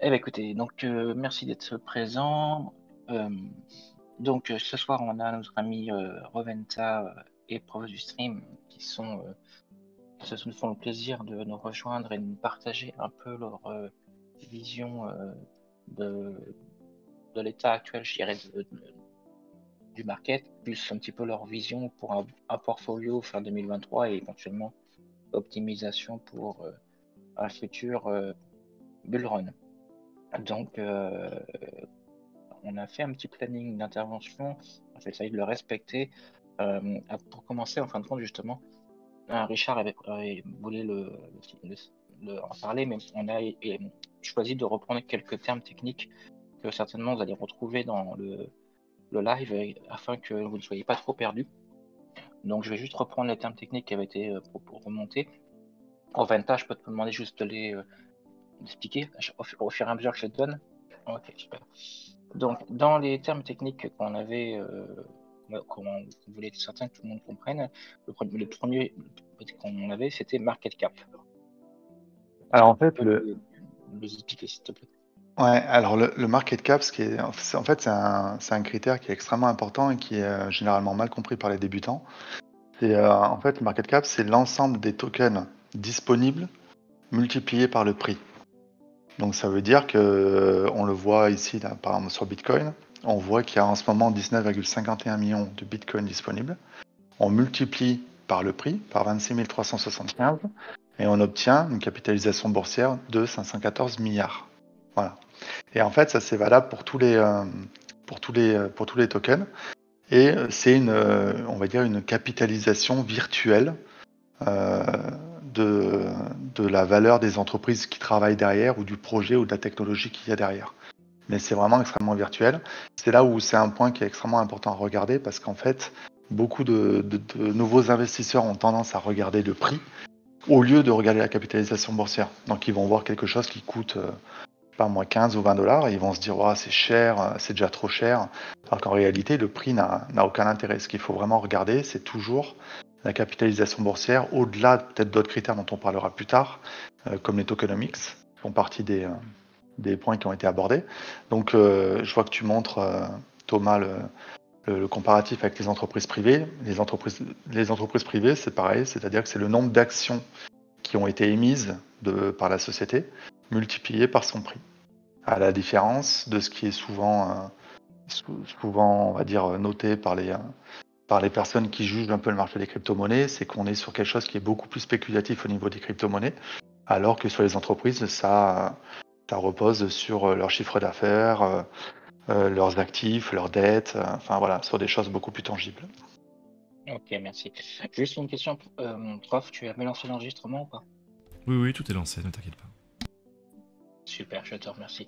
Eh bien, écoutez, donc merci d'être présent. Euh, ce soir, on a notre ami Roventa et Prof du Stream qui nous font le plaisir de nous rejoindre et de nous partager un peu leur vision de, de l'état actuel, je dirais, du market, plus un petit peu leur vision pour un portfolio fin 2023 et éventuellement optimisation pour un futur bull run. Donc, on a fait un petit planning d'intervention, on a essayé de le respecter. Pour commencer, en fin de compte, justement, Richard voulu en parler, mais on a choisi de reprendre quelques termes techniques que certainement vous allez retrouver dans le live afin que vous ne soyez pas trop perdus. Donc, je vais juste reprendre les termes techniques qui avaient été pour remonter. Venta, je peux te demander juste de les expliquer au fur et à mesure que je les donne. Ok, super. Donc, dans les termes techniques qu'on avait, qu'on voulait être certain que tout le monde comprenne, le premier qu'on avait, c'était market cap. Est-ce Alors que en tu fait, peux nous expliquer, s'il te plaît? ouais, alors le market cap, en fait, c'est un critère qui est extrêmement important et qui est généralement mal compris par les débutants. En fait, le market cap, c'est l'ensemble des tokens disponibles multiplié par le prix. Donc ça veut dire que, on le voit ici, là, par exemple sur Bitcoin, on voit qu'il y a en ce moment 19,51 millions de Bitcoin disponibles. On multiplie par le prix, par 26 375, et on obtient une capitalisation boursière de 514 milliards. Voilà. Et en fait, ça c'est valable pour tous les tokens. Et c'est on va dire une capitalisation virtuelle euh, de, de la valeur des entreprises qui travaillent derrière, ou du projet ou de la technologie qu'il y a derrière. Mais c'est vraiment extrêmement virtuel. C'est là où c'est un point qui est extrêmement important à regarder, parce qu'en fait, beaucoup de nouveaux investisseurs ont tendance à regarder le prix au lieu de regarder la capitalisation boursière. Donc ils vont voir quelque chose qui coûte pas moins 15 ou 20 dollars, et ils vont se dire, oh, c'est cher, c'est déjà trop cher. Alors qu'en réalité, le prix n'a aucun intérêt. Ce qu'il faut vraiment regarder, c'est toujours la capitalisation boursière, au-delà peut-être d'autres critères dont on parlera plus tard, comme les tokenomics, qui font partie des points qui ont été abordés. Donc, je vois que tu montres, Thomas, le comparatif avec les entreprises privées. Les entreprises privées, c'est pareil, c'est-à-dire que c'est le nombre d'actions qui ont été émises par la société, multiplié par son prix. À la différence de ce qui est souvent, on va dire, noté par les personnes qui jugent un peu le marché des crypto-monnaies, c'est qu'on est sur quelque chose qui est beaucoup plus spéculatif au niveau des crypto-monnaies, alors que sur les entreprises, ça repose sur leur chiffre d'affaires, leurs actifs, leurs dettes, enfin voilà, sur des choses beaucoup plus tangibles. Ok, merci. Juste une question, prof, tu avais lancé l'enregistrement ou pas? Oui, oui, tout est lancé, ne t'inquiète pas. Super, je te remercie.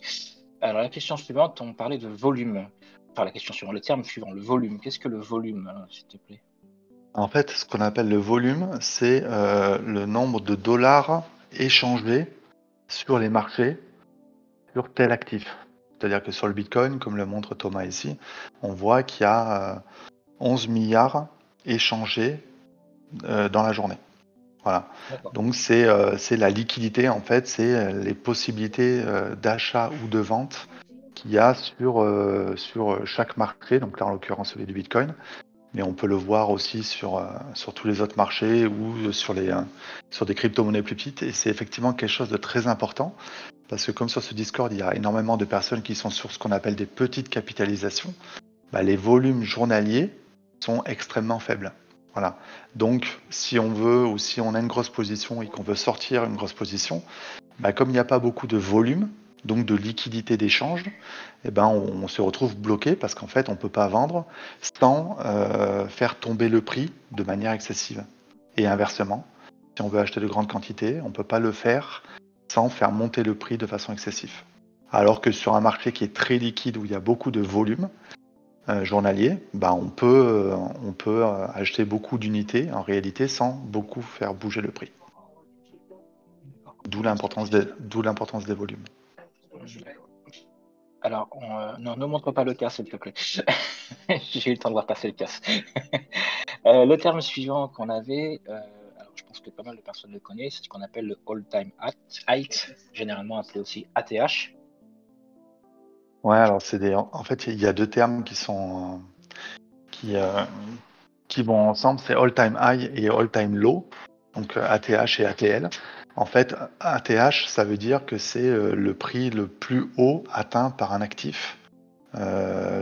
Alors, la question suivante, on parlait de volume. Enfin, la question suivante, le terme suivant, le volume. Qu'est-ce que le volume, s'il te plaît? En fait, ce qu'on appelle le volume, c'est le nombre de dollars échangés sur les marchés sur tel actif. C'est-à-dire que sur le Bitcoin, comme le montre Thomas ici, on voit qu'il y a 11 milliards échangés dans la journée. Voilà. Donc c'est la liquidité, en fait, c'est les possibilités d'achat ou de vente qu'il y a sur chaque marché, donc là en l'occurrence celui du Bitcoin, mais on peut le voir aussi sur tous les autres marchés, ou sur des crypto-monnaies plus petites, et c'est effectivement quelque chose de très important, parce que comme sur ce Discord, il y a énormément de personnes qui sont sur ce qu'on appelle des petites capitalisations. Bah, les volumes journaliers sont extrêmement faibles. Voilà. Donc, si on veut, ou si on a une grosse position et qu'on veut sortir une grosse position, bah, comme il n'y a pas beaucoup de volume, donc de liquidité d'échange, eh ben on se retrouve bloqué, parce qu'en fait, on ne peut pas vendre sans faire tomber le prix de manière excessive. Et inversement, si on veut acheter de grandes quantités, on ne peut pas le faire sans faire monter le prix de façon excessive. Alors que sur un marché qui est très liquide, où il y a beaucoup de volume journalier, bah on peut acheter beaucoup d'unités en réalité sans beaucoup faire bouger le prix. D'où l'importance des volumes. Alors, non, ne montre pas le cas, s'il te plaît. J'ai eu le temps de voir passer le casse. Le terme suivant qu'on avait, alors je pense que pas mal de personnes le connaissent, c'est ce qu'on appelle le all-time high, généralement appelé aussi ATH. Ouais, alors en fait, il y a deux termes qui, euh, qui vont ensemble, c'est all-time high et all-time low, donc ATH et ATL. En fait, ATH, ça veut dire que c'est le prix le plus haut atteint par un actif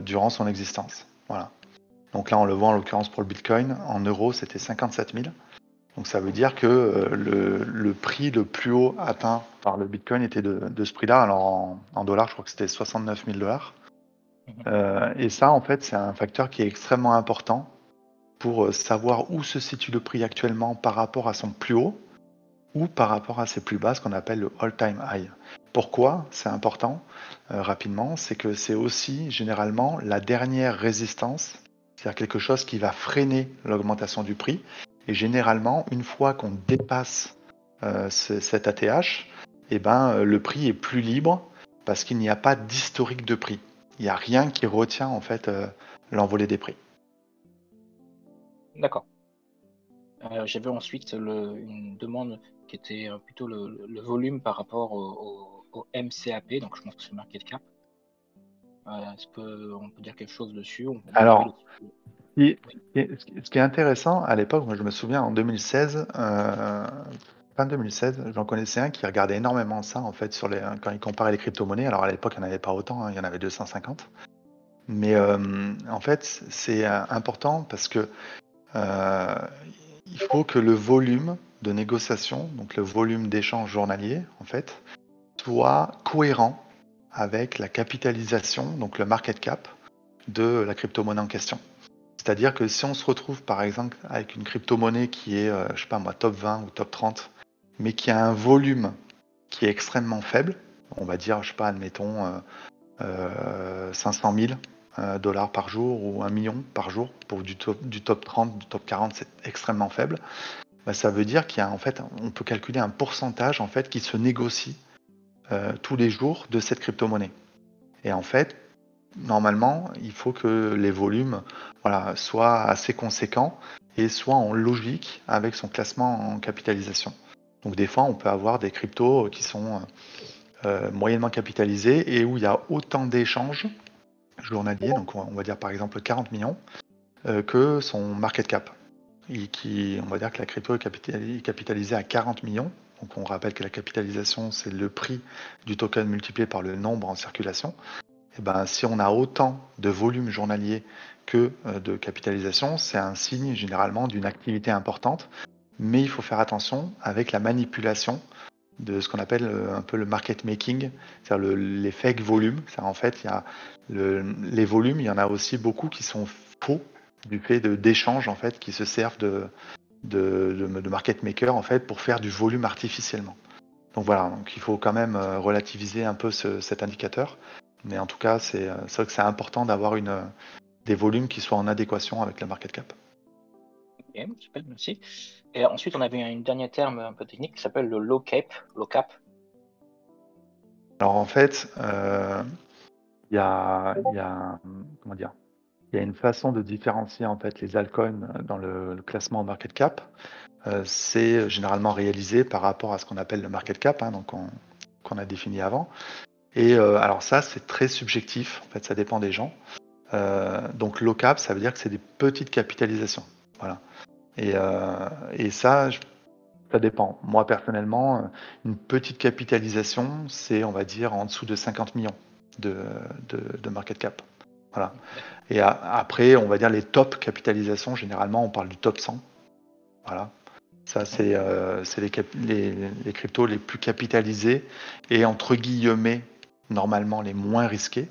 durant son existence. Voilà. Donc là, on le voit en l'occurrence pour le Bitcoin, en euros, c'était 57 000. Donc ça veut dire que le prix le plus haut atteint par le Bitcoin était de ce prix-là. Alors en dollars, je crois que c'était 69 000 dollars. Et ça, en fait, c'est un facteur qui est extrêmement important pour savoir où se situe le prix actuellement par rapport à son plus haut ou par rapport à ses plus bas, ce qu'on appelle le all-time high. Pourquoi c'est important rapidement? C'est que c'est aussi généralement la dernière résistance, c'est-à-dire quelque chose qui va freiner l'augmentation du prix. Et généralement, une fois qu'on dépasse cet ATH, eh ben, le prix est plus libre parce qu'il n'y a pas d'historique de prix. Il n'y a rien qui retient en fait l'envolée des prix. D'accord. J'avais ensuite une demande qui était plutôt le volume par rapport au MCAP, donc je pense que c'est market cap. Est-ce qu'on peut dire quelque chose dessus? Mon avis Alors, là-dessus. Et- Oui. ce qui est intéressant, à l'époque, moi je me souviens en 2016, fin 2016, j'en connaissais un qui regardait énormément ça en fait quand il comparait les crypto-monnaies. Alors à l'époque, il n'y en avait pas autant, hein, il y en avait 250. Mais en fait, c'est important parce que euh, il faut que le volume de négociation, donc le volume d'échange journalier, en fait, soit cohérent avec la capitalisation, donc le market cap de la crypto-monnaie en question. C'est-à-dire que si on se retrouve par exemple avec une crypto-monnaie qui est, je sais pas moi, top 20 ou top 30, mais qui a un volume qui est extrêmement faible, on va dire, je sais pas, admettons 500 000 dollars par jour ou 1 million par jour pour du top 30, du top 40, c'est extrêmement faible. Bah, ça veut dire qu'il y a en fait, on peut calculer un pourcentage en fait qui se négocie tous les jours de cette crypto-monnaie. Et en fait, normalement, il faut que les volumes soient assez conséquents et soient en logique avec son classement en capitalisation. Donc des fois, on peut avoir des cryptos qui sont moyennement capitalisés et où il y a autant d'échanges journaliers, donc on va dire par exemple 40 millions, que son market cap. On va dire que la crypto est capitalisée à 40 millions. Donc on rappelle que la capitalisation, c'est le prix du token multiplié par le nombre en circulation. Et ben, si on a autant de volume journalier que de capitalisation, c'est un signe généralement d'une activité importante. Mais il faut faire attention avec la manipulation de ce qu'on appelle un peu le market making, c'est-à-dire les fake volumes. En fait, il y a les volumes, il y en a aussi beaucoup qui sont faux du fait d'échanges en fait qui se servent de market maker en fait pour faire du volume artificiellement. Donc voilà, donc il faut quand même relativiser un peu cet indicateur. Mais en tout cas, c'est vrai que c'est important d'avoir des volumes qui soient en adéquation avec la market cap. Ok, super, merci. Et ensuite, on avait un dernier terme un peu technique qui s'appelle le low cap. Low cap. Alors en fait, il y a, comment dire, il y a une façon de différencier en fait les altcoins dans le classement market cap. C'est généralement réalisé par rapport à ce qu'on appelle le market cap, hein, donc qu'on a défini avant. Et alors ça, c'est très subjectif. En fait, ça dépend des gens. Donc low cap, ça veut dire que c'est des petites capitalisations. Voilà. Et ça, ça dépend. Moi, personnellement, une petite capitalisation, c'est, on va dire, en dessous de 50 millions de, de market cap. Voilà. D'accord. Et après, on va dire les top capitalisations, généralement, on parle du top 100. Voilà. Ça, c'est les cryptos les plus capitalisés et, entre guillemets, normalement les moins risqués.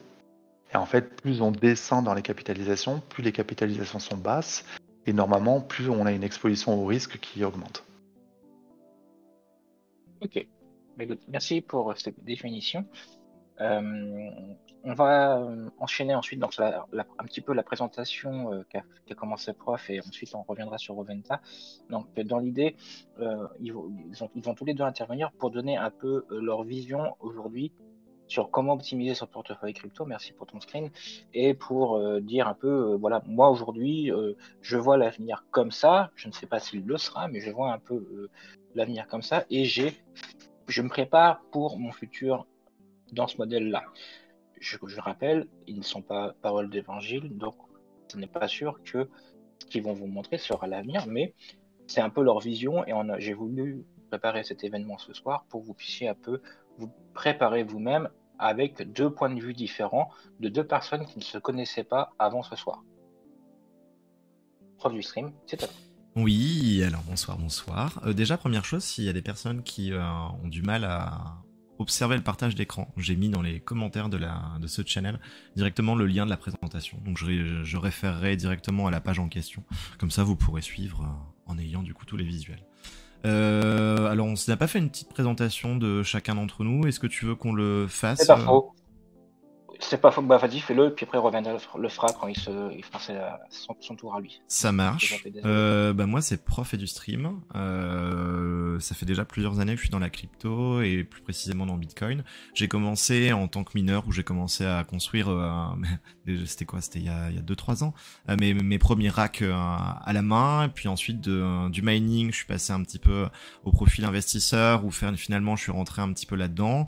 Et en fait, plus on descend dans les capitalisations, plus les capitalisations sont basses. Et normalement, plus on a une exposition au risque qui augmente. Ok. Bah, écoute, merci pour cette définition. Euh, on va enchaîner ensuite donc un petit peu la présentation qu'a commencé le prof et ensuite on reviendra sur Roventa. Donc dans l'idée, ils vont tous les deux intervenir pour donner un peu leur vision aujourd'hui sur comment optimiser son portefeuille crypto. Merci pour ton screen et pour dire un peu voilà, moi aujourd'hui je vois l'avenir comme ça. Je ne sais pas s'il le sera, mais je vois un peu l'avenir comme ça et je me prépare pour mon futur dans ce modèle-là. je rappelle, ils ne sont pas paroles d'évangile, donc ce n'est pas sûr que ce qu'ils vont vous montrer sera l'avenir, mais c'est un peu leur vision et j'ai voulu préparer cet événement ce soir pour que vous puissiez un peu vous préparer vous-même avec deux points de vue différents de deux personnes qui ne se connaissaient pas avant ce soir. Prof du stream, c'est à toi. Oui, alors bonsoir. Déjà, première chose, s'il y a des personnes qui ont du mal à observer le partage d'écran, j'ai mis dans les commentaires de ce channel directement le lien de la présentation. Donc je référerai directement à la page en question. Comme ça, vous pourrez suivre en ayant du coup tous les visuels. Alors, on n'a pas fait une petite présentation de chacun d'entre nous. Est-ce que tu veux qu'on le fasse? C'est pas faux. C'est pas faux, bah vas-y, fais-le, puis après Romain le fera quand il fera son tour à lui. Ça marche. Moi, c'est Prof et du stream. Ça fait déjà plusieurs années que je suis dans la crypto et plus précisément dans Bitcoin. J'ai commencé en tant que mineur où j'ai commencé à construire. C'était quoi? C'était il y a 2-3 ans. Mes premiers racks à la main. Et puis ensuite du mining, je suis passé un petit peu au profil investisseur où finalement je suis rentré un petit peu là-dedans.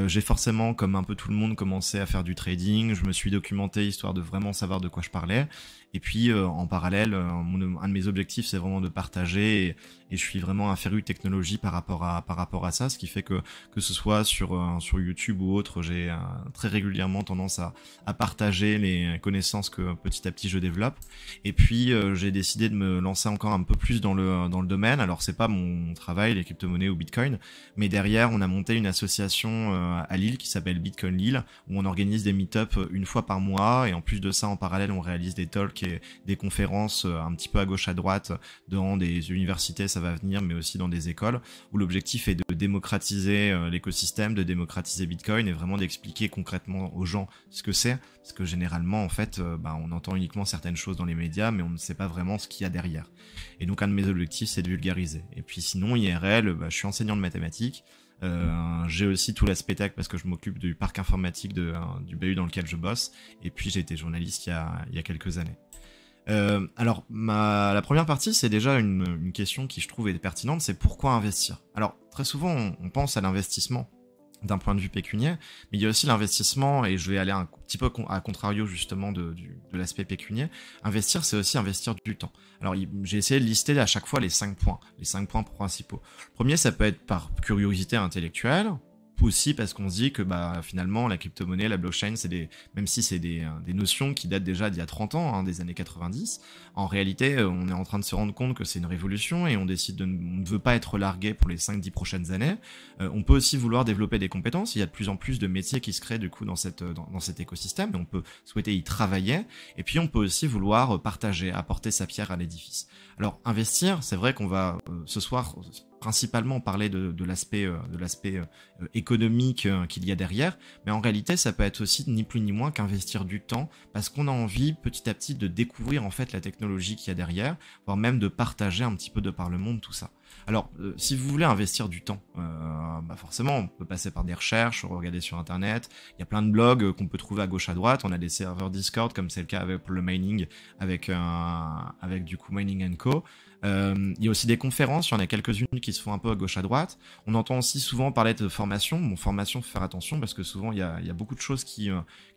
J'ai forcément, comme un peu tout le monde, commencé à faire du trading. Je me suis documenté histoire de vraiment savoir de quoi je parlais. Et puis en parallèle, un de mes objectifs, c'est vraiment de partager. Et je suis vraiment un féru de technologie par rapport à ça, ce qui fait que ce soit sur YouTube ou autre, j'ai très régulièrement tendance à partager les connaissances que petit à petit je développe. Et puis j'ai décidé de me lancer encore un peu plus dans le domaine. Alors c'est pas mon travail, les crypto-monnaies ou Bitcoin, mais derrière on a monté une association à Lille qui s'appelle Bitcoin Lille, où on organise des meet-up une fois par mois. Et en plus de ça, en parallèle, on réalise des talks et des conférences un petit peu à gauche à droite dans des universités, ça va venir, mais aussi dans des écoles, où l'objectif est de démocratiser l'écosystème, de démocratiser Bitcoin et vraiment d'expliquer concrètement aux gens ce que c'est, parce que généralement en fait on entend uniquement certaines choses dans les médias, mais on ne sait pas vraiment ce qu'il y a derrière. Et donc un de mes objectifs, c'est de vulgariser. Et puis sinon IRL, je suis enseignant de mathématiques. J'ai aussi tout l'aspect tech parce que je m'occupe du parc informatique du BU dans lequel je bosse, et puis j'ai été journaliste il y a quelques années. Alors la première partie, c'est déjà une question qui je trouve est pertinente, c'est pourquoi investir. Alors très souvent on pense à l'investissement d'un point de vue pécunier, mais il y a aussi l'investissement, et je vais aller un petit peu à contrario justement de l'aspect pécunier. Investir, c'est aussi investir du temps. Alors j'ai essayé de lister à chaque fois les 5 points principaux. Le premier, ça peut être par curiosité intellectuelle, aussi parce qu'on se dit que finalement la crypto-monnaie, la blockchain, même si c'est des notions qui datent déjà d'il y a 30 ans, des années 90, en réalité on est en train de se rendre compte que c'est une révolution et on ne veut pas être largué pour les 5-10 prochaines années. On peut aussi vouloir développer des compétences, il y a de plus en plus de métiers qui se créent du coup dans cet écosystème, et on peut souhaiter y travailler, et puis on peut aussi vouloir partager, apporter sa pierre à l'édifice. Alors investir, c'est vrai qu'on va ce soir principalement parler de l'aspect économique qu'il y a derrière, mais en réalité ça peut être aussi ni plus ni moins qu'investir du temps, parce qu'on a envie petit à petit de découvrir en fait la technologie qu'il y a derrière, voire même de partager un petit peu de par le monde tout ça. Alors si vous voulez investir du temps, forcément on peut passer par des recherches, regarder sur internet, il y a plein de blogs qu'on peut trouver à gauche à droite, on a des serveurs Discord comme c'est le cas avec le mining, avec du coup Mining & Co. Il y a aussi des conférences, il y en a quelques-unes qui se font un peu à gauche à droite. On entend aussi souvent parler de formation. Bon, formation, faut faire attention parce que souvent il y a beaucoup de choses qui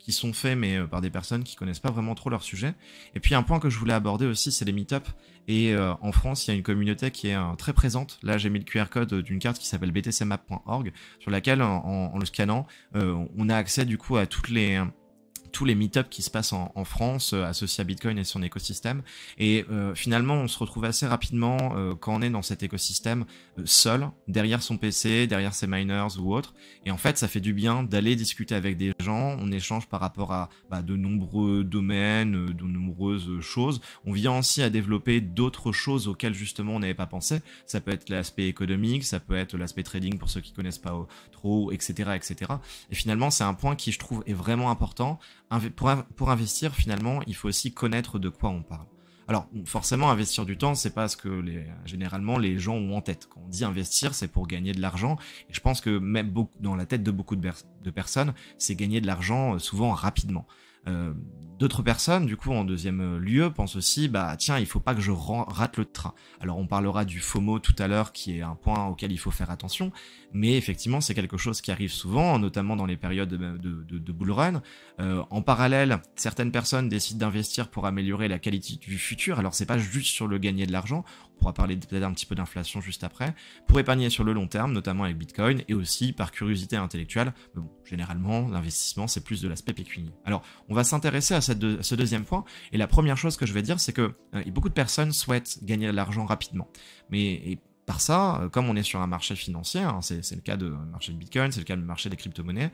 sont faites, mais par des personnes qui connaissent pas vraiment trop leur sujet. Et puis un point que je voulais aborder aussi, c'est les meet-up. Et en France, il y a une communauté qui est très présente. Là, j'ai mis le QR code d'une carte qui s'appelle btcmap.org, sur laquelle, en le scannant, on a accès du coup à tous les meet-up qui se passent en France associés à Bitcoin et son écosystème, et finalement on se retrouve assez rapidement quand on est dans cet écosystème seul, derrière son PC, derrière ses miners ou autre, et en fait ça fait du bien d'aller discuter avec des gens, on échange par rapport à de nombreux domaines, de nombreuses choses, on vient aussi à développer d'autres choses auxquelles justement on n'avait pas pensé, ça peut être l'aspect économique, ça peut être l'aspect trading pour ceux qui connaissent pas trop, etc. Et finalement c'est un point qui je trouve est vraiment important. Pour investir, finalement, il faut aussi connaître de quoi on parle. Alors, forcément, investir du temps, c'est pas ce que généralement les gens ont en tête. Quand on dit investir, c'est pour gagner de l'argent. Et je pense que même dans la tête de beaucoup de personnes, c'est gagner de l'argent souvent rapidement. D'autres personnes, du coup, en deuxième lieu, pensent aussi, bah tiens, il faut pas que je rate le train. Alors on parlera du FOMO tout à l'heure, qui est un point auquel il faut faire attention, mais effectivement, c'est quelque chose qui arrive souvent, notamment dans les périodes de bull run. En parallèle, certaines personnes décident d'investir pour améliorer la qualité du futur. Alors c'est pas juste sur le gagner de l'argent, on pourra parler peut-être un petit peu d'inflation juste après, pour épargner sur le long terme, notamment avec Bitcoin, et aussi par curiosité intellectuelle. Mais bon, généralement, l'investissement, c'est plus de l'aspect pécunier. Alors, on va s'intéresser à ce deuxième point, et la première chose que je vais dire, c'est que beaucoup de personnes souhaitent gagner de l'argent rapidement. Mais par ça, comme on est sur un marché financier, hein, c'est le cas du marché de Bitcoin, c'est le cas du marché des crypto-monnaies,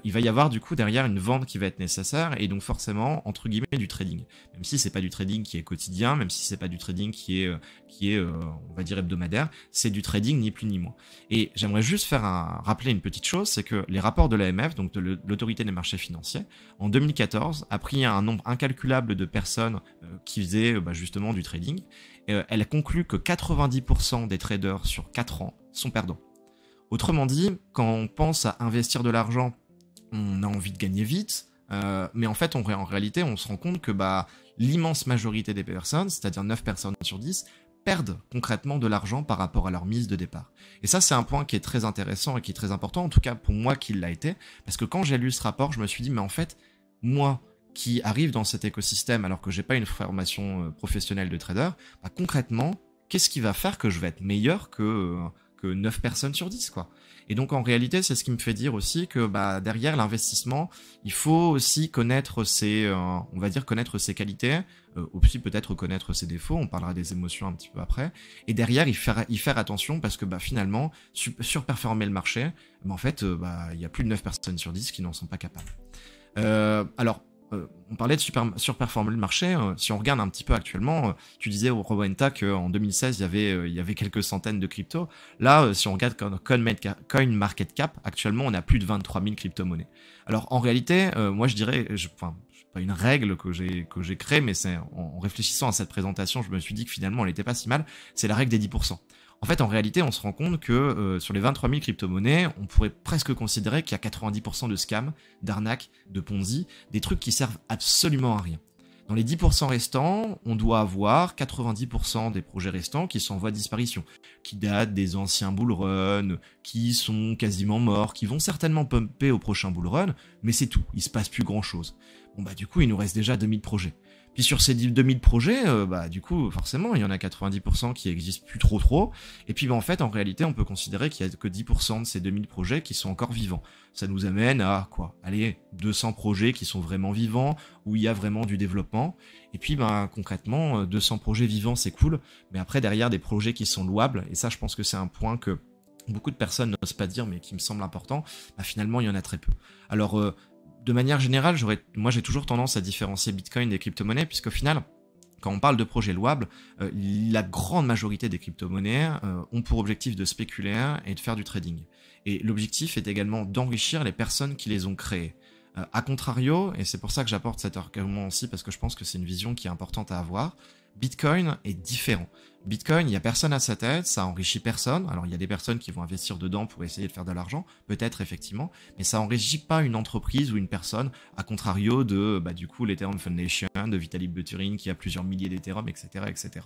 il va y avoir du coup derrière une vente qui va être nécessaire, et donc forcément, entre guillemets, du trading. Même si c'est pas du trading qui est quotidien, même si c'est pas du trading qui est on va dire hebdomadaire, c'est du trading ni plus ni moins. Et j'aimerais juste rappeler une petite chose, c'est que les rapports de l'AMF, donc de l'autorité des marchés financiers, en 2014, a pris un nombre incalculable de personnes qui faisaient justement du trading. Elle a conclu que 90% des traders sur 4 ans sont perdants. Autrement dit, quand on pense à investir de l'argent, on a envie de gagner vite, mais en fait, en réalité, on se rend compte que l'immense majorité des personnes, c'est-à-dire 9 personnes sur 10, perdent concrètement de l'argent par rapport à leur mise de départ. Et ça, c'est un point qui est très intéressant et qui est très important, en tout cas pour moi qui l'a été, parce que quand j'ai lu ce rapport, je me suis dit, mais en fait, moi qui arrive dans cet écosystème alors que j'ai pas une formation professionnelle de trader, concrètement, qu'est-ce qui va faire que je vais être meilleur que 9 personnes sur 10, quoi. Et donc en réalité, c'est ce qui me fait dire aussi que derrière l'investissement, il faut aussi connaître on va dire connaître ses qualités, aussi peut-être connaître ses défauts, on parlera des émotions un petit peu après, et derrière y faire attention parce que surperformer le marché, en fait, il y a plus de 9 personnes sur 10 qui n'en sont pas capables. On parlait de surperformer le marché. Si on regarde un petit peu actuellement, tu disais au Rowenta qu'en 2016, il y avait quelques centaines de cryptos. Là, si on regarde CoinMarketCap, actuellement, on a plus de 23 000 crypto-monnaies. Alors, en réalité, moi, je dirais, pas une règle que j'ai créée, mais c'est en réfléchissant à cette présentation, je me suis dit que finalement, elle n'était pas si mal. C'est la règle des 10%. En fait, en réalité, on se rend compte que sur les 23 000 crypto-monnaies, on pourrait presque considérer qu'il y a 90% de scams, d'arnaques, de Ponzi, des trucs qui servent absolument à rien. Dans les 10% restants, on doit avoir 90% des projets restants qui sont en voie de disparition, qui datent des anciens bull run, qui sont quasiment morts, qui vont certainement pumper au prochain bull run, mais c'est tout, il se passe plus grand chose. Du coup, il nous reste déjà 2000 projets. Puis sur ces 2000 projets, du coup, forcément, il y en a 90% qui existent plus trop. Et puis, en fait, en réalité, on peut considérer qu'il y a que 10% de ces 2000 projets qui sont encore vivants. Ça nous amène à, 200 projets qui sont vraiment vivants, où il y a vraiment du développement. Et puis, concrètement, 200 projets vivants, c'est cool. Mais après, derrière, des projets qui sont louables. Et ça, je pense que c'est un point que beaucoup de personnes n'osent pas dire, mais qui me semble important. Finalement, il y en a très peu. Alors, de manière générale, moi j'ai toujours tendance à différencier Bitcoin des crypto-monnaies, puisqu'au final, quand on parle de projets louables, la grande majorité des crypto-monnaies ont pour objectif de spéculer et de faire du trading. Et l'objectif est également d'enrichir les personnes qui les ont créées. A contrario, et c'est pour ça que j'apporte cet argument aussi, parce que je pense que c'est une vision qui est importante à avoir, Bitcoin est différent. Bitcoin, il n'y a personne à sa tête, ça enrichit personne. Alors il y a des personnes qui vont investir dedans pour essayer de faire de l'argent, peut-être effectivement, mais ça enrichit pas une entreprise ou une personne, à contrario de du coup l'Ethereum Foundation, de Vitalik Buterin qui a plusieurs milliers d'Ethereum, etc., etc.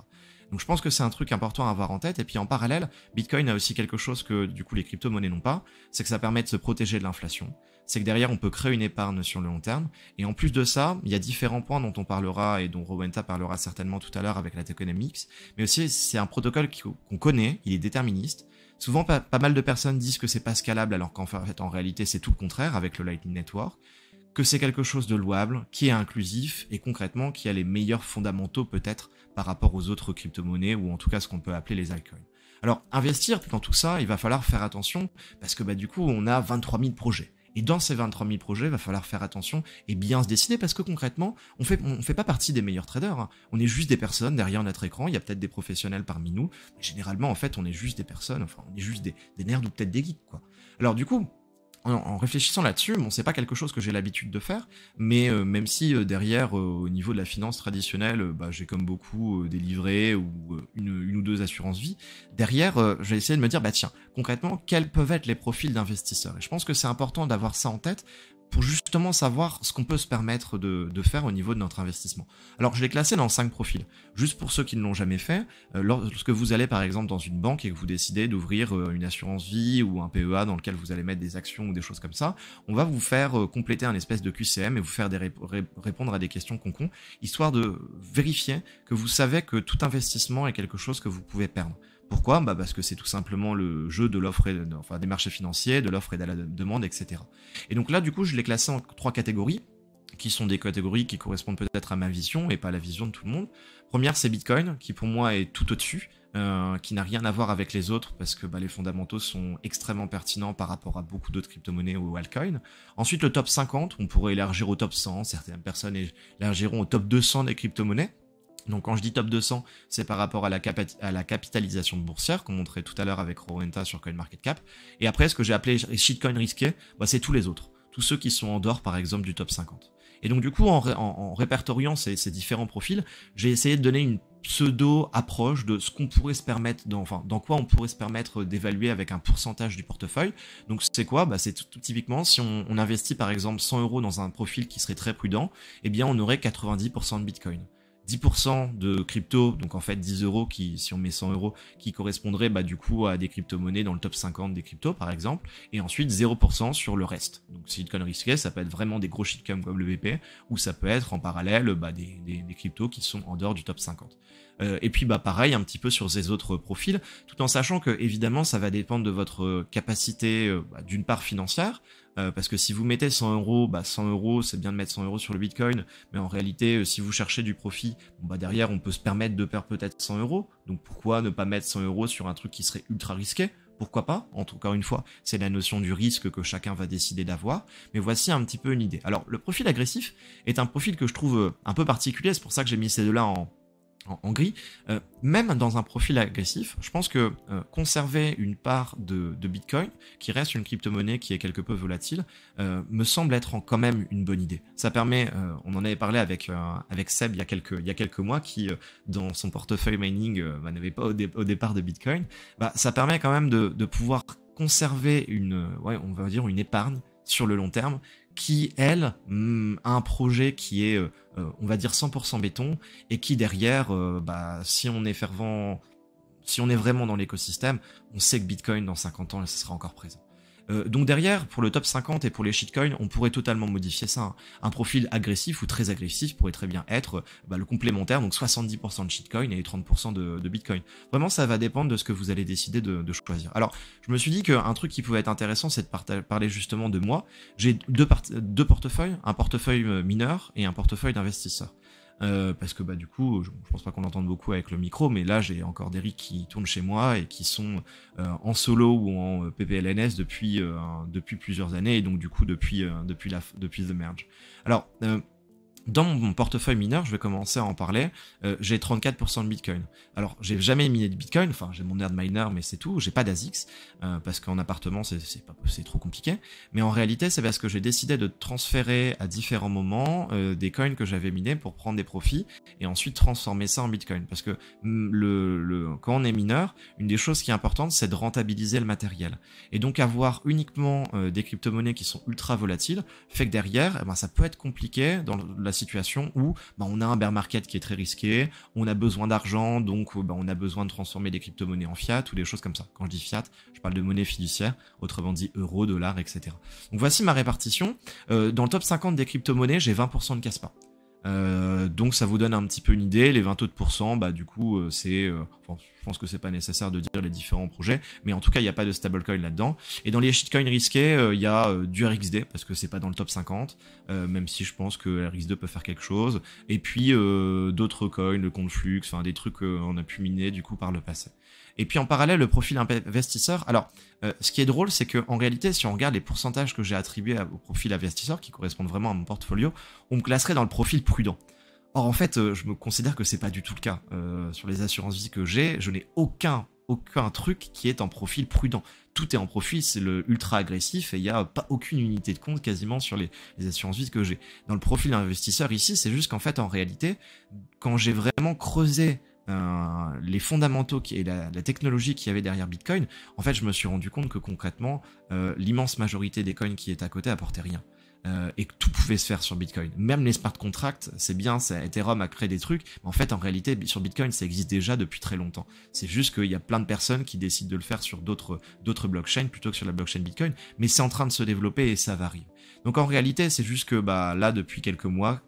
Donc je pense que c'est un truc important à avoir en tête. Et puis en parallèle, Bitcoin a aussi quelque chose que du coup les crypto-monnaies n'ont pas, c'est que ça permet de se protéger de l'inflation. C'est que derrière on peut créer une épargne sur le long terme. Et en plus de ça, il y a différents points dont on parlera et dont Rowenta parlera certainement tout à l'heure avec la tokenomics. Mais aussi c'est un protocole qu'on connaît, il est déterministe. Souvent pas mal de personnes disent que c'est pas scalable alors qu'en fait en réalité c'est tout le contraire avec le Lightning Network. Que c'est quelque chose de louable, qui est inclusif et concrètement qui a les meilleurs fondamentaux peut-être par rapport aux autres crypto-monnaies ou en tout cas ce qu'on peut appeler les altcoins. Alors investir dans tout ça, il va falloir faire attention parce que du coup on a 23 000 projets. Et dans ces 23 000 projets, il va falloir faire attention et bien se décider parce que concrètement, on fait pas partie des meilleurs traders. Hein. On est juste des personnes derrière notre écran. Il y a peut-être des professionnels parmi nous. Mais généralement, en fait, on est juste des personnes. Enfin, on est juste des nerds ou peut-être des geeks, quoi. Alors du coup, en réfléchissant là-dessus, c'est pas quelque chose que j'ai l'habitude de faire, mais même si derrière, au niveau de la finance traditionnelle, j'ai comme beaucoup des livrets ou une ou deux assurances vie, derrière, j'ai essayé de me dire, tiens, concrètement, quels peuvent être les profils d'investisseurs? Et je pense que c'est important d'avoir ça en tête, pour justement savoir ce qu'on peut se permettre de faire au niveau de notre investissement. Alors, je l'ai classé dans 5 profils. Juste pour ceux qui ne l'ont jamais fait, lorsque vous allez par exemple dans une banque et que vous décidez d'ouvrir une assurance vie ou un PEA dans lequel vous allez mettre des actions ou des choses comme ça, on va vous faire compléter un espèce de QCM et vous faire répondre à des questions concon, histoire de vérifier que vous savez que tout investissement est quelque chose que vous pouvez perdre. Pourquoi ? Parce que c'est tout simplement le jeu de l'offre et des marchés financiers, de l'offre et de la demande, etc. Et donc là, du coup, je l'ai classé en 3 catégories, qui sont des catégories qui correspondent peut-être à ma vision et pas à la vision de tout le monde. Première, c'est Bitcoin, qui pour moi est tout au-dessus, qui n'a rien à voir avec les autres, parce que les fondamentaux sont extrêmement pertinents par rapport à beaucoup d'autres crypto-monnaies ou altcoins. Ensuite, le top 50, on pourrait élargir au top 100, certaines personnes élargiront au top 200 des crypto-monnaies. Donc quand je dis top 200, c'est par rapport à la capitalisation boursière qu'on montrait tout à l'heure avec Rowenta sur CoinMarketCap. Et après, ce que j'ai appelé shitcoin risqué, c'est tous les autres. Tous ceux qui sont en dehors, par exemple, du top 50. Et donc du coup, en répertoriant ces différents profils, j'ai essayé de donner une pseudo-approche de ce qu'on pourrait se permettre, dans quoi on pourrait se permettre d'évaluer avec un pourcentage du portefeuille. Donc c'est quoi ? C'est tout typiquement, si on investit par exemple 100 € dans un profil qui serait très prudent, eh bien on aurait 90% de Bitcoin. 10% de crypto, donc en fait 10 € qui, si on met 100 €, qui correspondrait du coup à des crypto-monnaies dans le top 50 des cryptos par exemple, et ensuite 0% sur le reste. Donc shitcoin risqué, ça peut être vraiment des gros shitcoins comme le WP, ou ça peut être en parallèle des cryptos qui sont en dehors du top 50. Et puis pareil un petit peu sur ces autres profils, tout en sachant que évidemment ça va dépendre de votre capacité d'une part financière, parce que si vous mettez 100 €, 100 € c'est bien de mettre 100 € sur le Bitcoin, mais en réalité si vous cherchez du profit, derrière on peut se permettre de perdre peut-être 100 €, donc pourquoi ne pas mettre 100 € sur un truc qui serait ultra risqué ? Pourquoi pas ? Encore une fois, c'est la notion du risque que chacun va décider d'avoir, mais voici un petit peu une idée. Alors le profil agressif est un profil que je trouve un peu particulier, c'est pour ça que j'ai mis ces deux-là en gris. Même dans un profil agressif, je pense que conserver une part de Bitcoin, qui reste une crypto-monnaie qui est quelque peu volatile, me semble être quand même une bonne idée. Ça permet, on en avait parlé avec Seb il y a quelques mois, qui dans son portefeuille mining n'avait pas au départ de Bitcoin. Ça permet quand même de pouvoir conserver on va dire une épargne sur le long terme, qui, elle, a un projet qui est, on va dire, 100% béton, et qui, derrière, si on est fervent, si on est vraiment dans l'écosystème, on sait que Bitcoin, dans 50 ans, ça sera encore présent. Donc derrière, pour le top 50 et pour les shitcoins, on pourrait totalement modifier ça. Hein. Un profil agressif ou très agressif pourrait très bien être le complémentaire, donc 70% de shitcoin et 30% de Bitcoin. Vraiment, ça va dépendre de ce que vous allez décider de choisir. Alors, je me suis dit qu'un truc qui pouvait être intéressant, c'est de parler justement de moi. J'ai deux portefeuilles, un portefeuille mineur et un portefeuille d'investisseur. Parce que du coup, je pense pas qu'on l'entende beaucoup avec le micro, mais là j'ai encore des rigs qui tournent chez moi et qui sont en solo ou en PPLNS depuis plusieurs années, et donc du coup depuis The Merge. Alors dans mon portefeuille mineur, je vais commencer à en parler, j'ai 34% de Bitcoin. Alors, j'ai jamais miné de Bitcoin, enfin, j'ai mon nerd miner, mais c'est tout, j'ai pas d'ASICS, parce qu'en appartement, c'est trop compliqué. Mais en réalité, c'est parce que j'ai décidé de transférer à différents moments des coins que j'avais minés pour prendre des profits, et ensuite transformer ça en Bitcoin. Parce que quand on est mineur, une des choses qui est importante, c'est de rentabiliser le matériel. Et donc, avoir uniquement des crypto-monnaies qui sont ultra volatiles, fait que derrière, ça peut être compliqué dans la situation où on a un bear market qui est très risqué, on a besoin d'argent, donc on a besoin de transformer des crypto-monnaies en fiat ou des choses comme ça. Quand je dis fiat, je parle de monnaie fiduciaire, autrement dit euros, dollars, etc. Donc voici ma répartition. Dans le top 50 des crypto-monnaies, j'ai 20% de Kaspa. Donc ça vous donne un petit peu une idée. Les 20 autres pourcents, du coup je pense que c'est pas nécessaire de dire les différents projets, mais en tout cas il n'y a pas de stablecoin là-dedans. Et dans les shitcoins risqués, il y a du RXD, parce que c'est pas dans le top 50, même si je pense que RX2 peut faire quelque chose, et puis d'autres coins, le Conflux, des trucs qu'on a pu miner du coup par le passé. Et puis en parallèle, le profil investisseur. Alors, ce qui est drôle, c'est que en réalité, si on regarde les pourcentages que j'ai attribués au profil investisseur, qui correspondent vraiment à mon portfolio, on me classerait dans le profil prudent. Or, en fait, je me considère que c'est pas du tout le cas. Sur les assurances vie que j'ai, je n'ai aucun truc qui est en profil prudent. Tout est en profil, c'est le ultra agressif, et il n'y a pas aucune unité de compte quasiment sur les assurances vie que j'ai. Dans le profil investisseur ici, c'est juste qu'en fait, en réalité, quand j'ai vraiment creusé les fondamentaux et la technologie qu'il y avait derrière Bitcoin, en fait, je me suis rendu compte que concrètement, l'immense majorité des coins qui est à côté apportaient rien. et que tout pouvait se faire sur Bitcoin. Même les smart contracts, c'est bien, Ethereum a créé des trucs, mais en fait, en réalité, sur Bitcoin, ça existe déjà depuis très longtemps. C'est juste qu'il y a plein de personnes qui décident de le faire sur d'autres blockchains plutôt que sur la blockchain Bitcoin, mais c'est en train de se développer et ça varie. Donc en réalité, c'est juste que là, depuis quelques mois,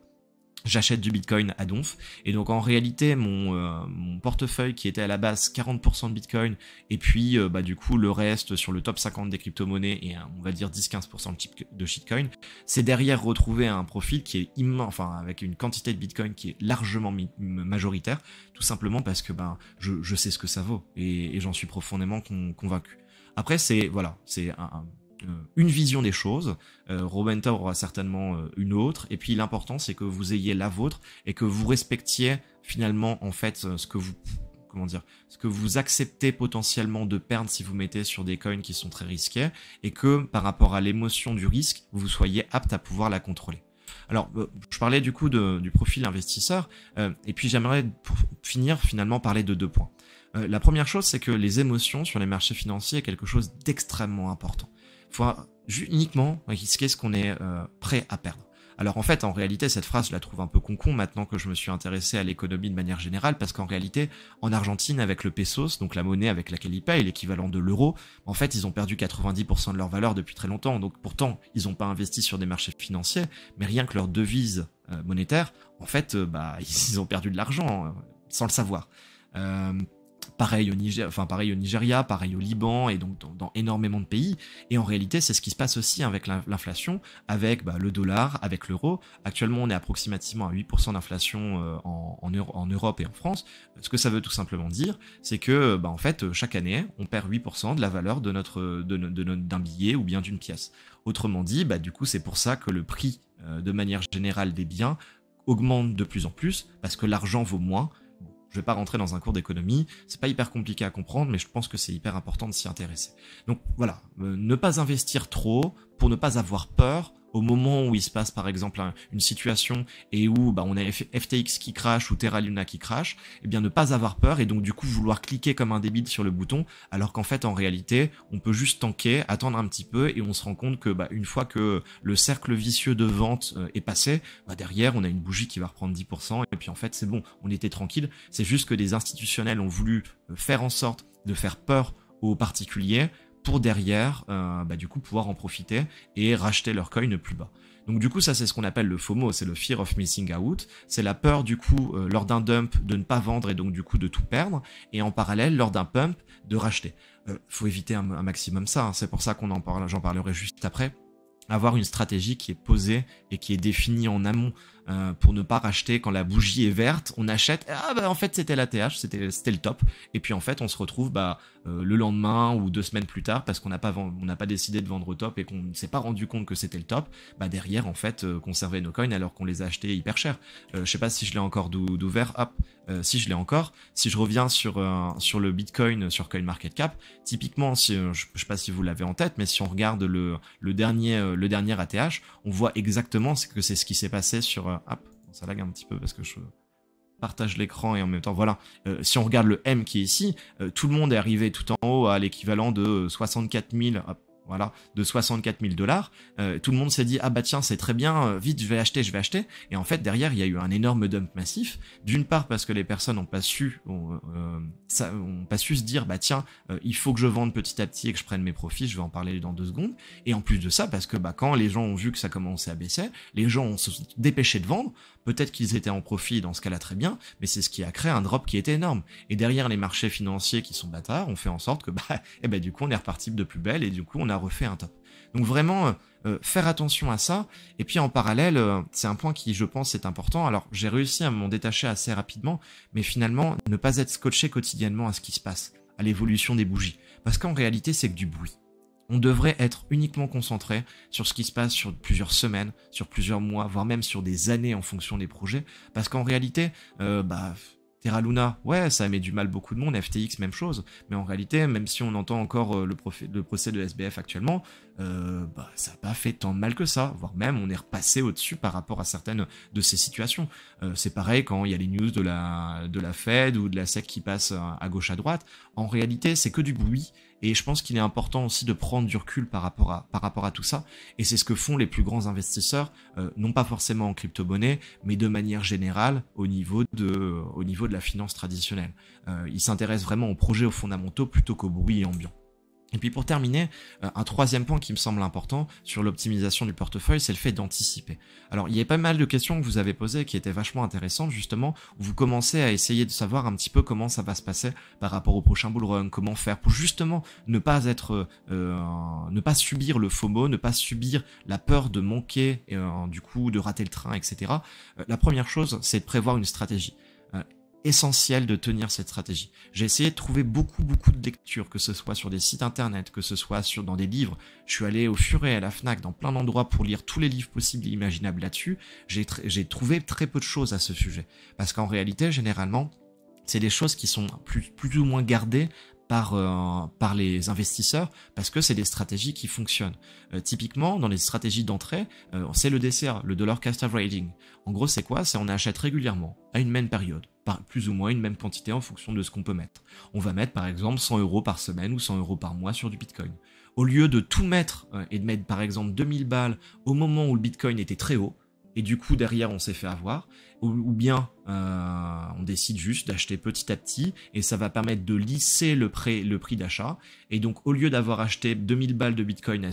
j'achète du Bitcoin à donf, et donc en réalité mon portefeuille qui était à la base 40% de Bitcoin, et puis du coup le reste sur le top 50 des crypto-monnaies et on va dire 10-15% de shitcoin, c'est derrière retrouver un profil qui est immense, enfin avec une quantité de Bitcoin qui est largement majoritaire, tout simplement parce que je sais ce que ça vaut, et j'en suis profondément convaincu. Après c'est une vision des choses, Robenta aura certainement une autre, et puis l'important c'est que vous ayez la vôtre et que vous respectiez finalement en fait ce que vous acceptez potentiellement de perdre si vous mettez sur des coins qui sont très risqués, et que par rapport à l'émotion du risque, vous soyez apte à pouvoir la contrôler. Alors, je parlais du coup du profil investisseur, et puis j'aimerais pour finir finalement parler de 2 points. La première chose, c'est que les émotions sur les marchés financiers est quelque chose d'extrêmement important. Il faut uniquement risquer ce qu'on est prêt à perdre. Alors en fait, en réalité, cette phrase, je la trouve un peu con maintenant que je me suis intéressé à l'économie de manière générale, parce qu'en réalité, en Argentine, avec le pesos, donc la monnaie avec laquelle ils payent, l'équivalent de l'euro, en fait, ils ont perdu 90% de leur valeur depuis très longtemps. Donc pourtant, ils n'ont pas investi sur des marchés financiers, mais rien que leur devise monétaire, en fait, ils ont perdu de l'argent sans le savoir. Pareil au Nigeria, pareil au Liban, et donc dans énormément de pays. Et en réalité, c'est ce qui se passe aussi avec l'inflation, avec le dollar, avec l'euro. Actuellement, on est approximativement à 8% d'inflation en Europe et en France. Ce que ça veut tout simplement dire, c'est que en fait, chaque année, on perd 8% de la valeur d'un billet ou bien d'une pièce. Autrement dit, du coup, c'est pour ça que le prix, de manière générale, des biens augmente de plus en plus, parce que l'argent vaut moins. Je vais pas rentrer dans un cours d'économie, c'est pas hyper compliqué à comprendre, mais je pense que c'est hyper important de s'y intéresser. Donc voilà, ne pas investir trop pour ne pas avoir peur au moment où il se passe par exemple une situation et où on a FTX qui crash ou Terra Luna qui crash, eh bien ne pas avoir peur et donc du coup vouloir cliquer comme un débile sur le bouton, alors qu'en fait en réalité on peut juste tanker, attendre un petit peu, et on se rend compte que une fois que le cercle vicieux de vente est passé, derrière on a une bougie qui va reprendre 10%, et puis en fait c'est bon, on était tranquille. C'est juste que des institutionnels ont voulu faire en sorte de faire peur aux particuliers pour derrière, du coup, pouvoir en profiter et racheter leur coin plus bas. Donc du coup, ça c'est ce qu'on appelle le FOMO, c'est le Fear of Missing Out, c'est la peur du coup, lors d'un dump, de ne pas vendre et donc du coup de tout perdre, et en parallèle, lors d'un pump, de racheter. Faut éviter un maximum ça, hein. C'est pour ça j'en parlerai juste après. Avoir une stratégie qui est posée et qui est définie en amont, pour ne pas racheter quand la bougie est verte, on achète, en fait c'était l'ATH, c'était le top, et puis en fait on se retrouve le lendemain ou 2 semaines plus tard, parce qu'on n'a pas décidé de vendre au top et qu'on ne s'est pas rendu compte que c'était le top, derrière en fait conserver nos coins alors qu'on les a achetés hyper cher. Je sais pas si je l'ai encore d'ouvert, si je l'ai encore. Si je reviens sur le Bitcoin, sur CoinMarketCap, typiquement, je sais pas si vous l'avez en tête, mais si on regarde le dernier ATH, on voit exactement que c'est ce qui s'est passé sur ça lag un petit peu parce que je partage l'écran et en même temps, voilà. Si on regarde le M qui est ici, tout le monde est arrivé tout en haut à l'équivalent de 64 000, voilà, de 64 000 $. Tout le monde s'est dit, tiens, c'est très bien, vite, je vais acheter. Et en fait, derrière, il y a eu un énorme dump massif. D'une part, parce que les personnes n'ont pas su se dire, tiens, il faut que je vende petit à petit et que je prenne mes profits, je vais en parler dans 2 secondes. Et en plus de ça, parce que quand les gens ont vu que ça commençait à baisser, les gens ont se dépêché de vendre. Peut-être qu'ils étaient en profit, dans ce cas-là très bien, mais c'est ce qui a créé un drop qui était énorme. Et derrière, les marchés financiers qui sont bâtards ont fait en sorte que du coup on est reparti de plus belle et du coup on a refait un top. Donc vraiment faire attention à ça. Et puis en parallèle, c'est un point qui je pense est important. Alors j'ai réussi à m'en détacher assez rapidement, mais finalement ne pas être scotché quotidiennement à ce qui se passe, à l'évolution des bougies, parce qu'en réalité c'est que du bruit. On devrait être uniquement concentré sur ce qui se passe sur plusieurs semaines, sur plusieurs mois, voire même sur des années en fonction des projets. Parce qu'en réalité, Terra Luna, ouais, ça met du mal beaucoup de monde, FTX, même chose. Mais en réalité, même si on entend encore le procès de SBF actuellement, ça n'a pas fait tant de mal que ça. Voire même, on est repassé au-dessus par rapport à certaines de ces situations. C'est pareil quand il y a les news de la Fed ou de la SEC qui passent à gauche à droite. En réalité, c'est que du bruit. Et je pense qu'il est important aussi de prendre du recul par rapport à tout ça. Et c'est ce que font les plus grands investisseurs, non pas forcément en crypto-monnaie, mais de manière générale au niveau de la finance traditionnelle. Ils s'intéressent vraiment aux projets, aux fondamentaux plutôt qu'au bruit ambiant. Et puis pour terminer, un troisième point qui me semble important sur l'optimisation du portefeuille, c'est le fait d'anticiper. Alors il y a pas mal de questions que vous avez posées qui étaient vachement intéressantes justement, où vous commencez à essayer de savoir un petit peu comment ça va se passer par rapport au prochain bull run, comment faire pour justement ne pas subir le FOMO, ne pas subir la peur de manquer, du coup de rater le train, etc. La première chose, c'est de prévoir une stratégie. Essentiel de tenir cette stratégie. J'ai essayé de trouver beaucoup de lectures, que ce soit sur des sites internet, que ce soit dans des livres. Je suis allé au Furet, à la Fnac, dans plein d'endroits pour lire tous les livres possibles et imaginables là-dessus. J'ai trouvé très peu de choses à ce sujet. Parce qu'en réalité, généralement, c'est des choses qui sont plus ou moins gardées par les investisseurs, parce que c'est des stratégies qui fonctionnent. Typiquement, dans les stratégies d'entrée, c'est le DCA, le Dollar Cost Averaging. En gros, c'est quoi? C'est on achète régulièrement, à une même période, par plus ou moins une même quantité en fonction de ce qu'on peut mettre. On va mettre par exemple 100 € par semaine ou 100 € par mois sur du Bitcoin. Au lieu de tout mettre et de mettre par exemple 2000 balles au moment où le Bitcoin était très haut, et du coup derrière on s'est fait avoir, ou bien on décide juste d'acheter petit à petit et ça va permettre de lisser le prix d'achat. Et donc au lieu d'avoir acheté 2000 balles de Bitcoin à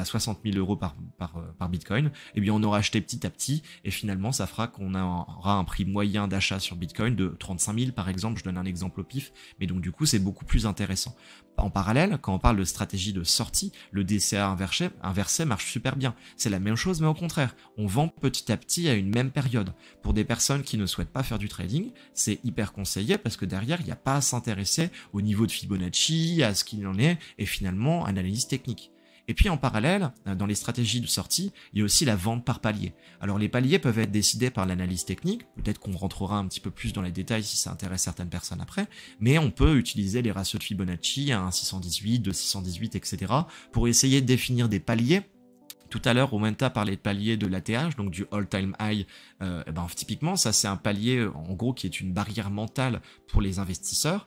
60 000 € par Bitcoin, eh bien on aura acheté petit à petit et finalement ça fera qu'on aura un prix moyen d'achat sur Bitcoin de 35 000 par exemple, je donne un exemple au pif, mais donc du coup c'est beaucoup plus intéressant. En parallèle, quand on parle de stratégie de sortie, le DCA inversé marche super bien. C'est la même chose mais au contraire, on vend petit à petit à une même période. Pour des personnes qui ne souhaitent pas faire du trading, c'est hyper conseillé parce que derrière, il n'y a pas à s'intéresser au niveau de Fibonacci, à ce qu'il en est, et finalement, analyse technique. Et puis en parallèle, dans les stratégies de sortie, il y a aussi la vente par palier. Alors les paliers peuvent être décidés par l'analyse technique, peut-être qu'on rentrera un petit peu plus dans les détails si ça intéresse certaines personnes après, mais on peut utiliser les ratios de Fibonacci à 1,618, 2,618, etc. pour essayer de définir des paliers. Tout à l'heure, Omenta parlait de palier de l'ATH, donc du all-time high. Typiquement, ça c'est un palier, en gros, qui est une barrière mentale pour les investisseurs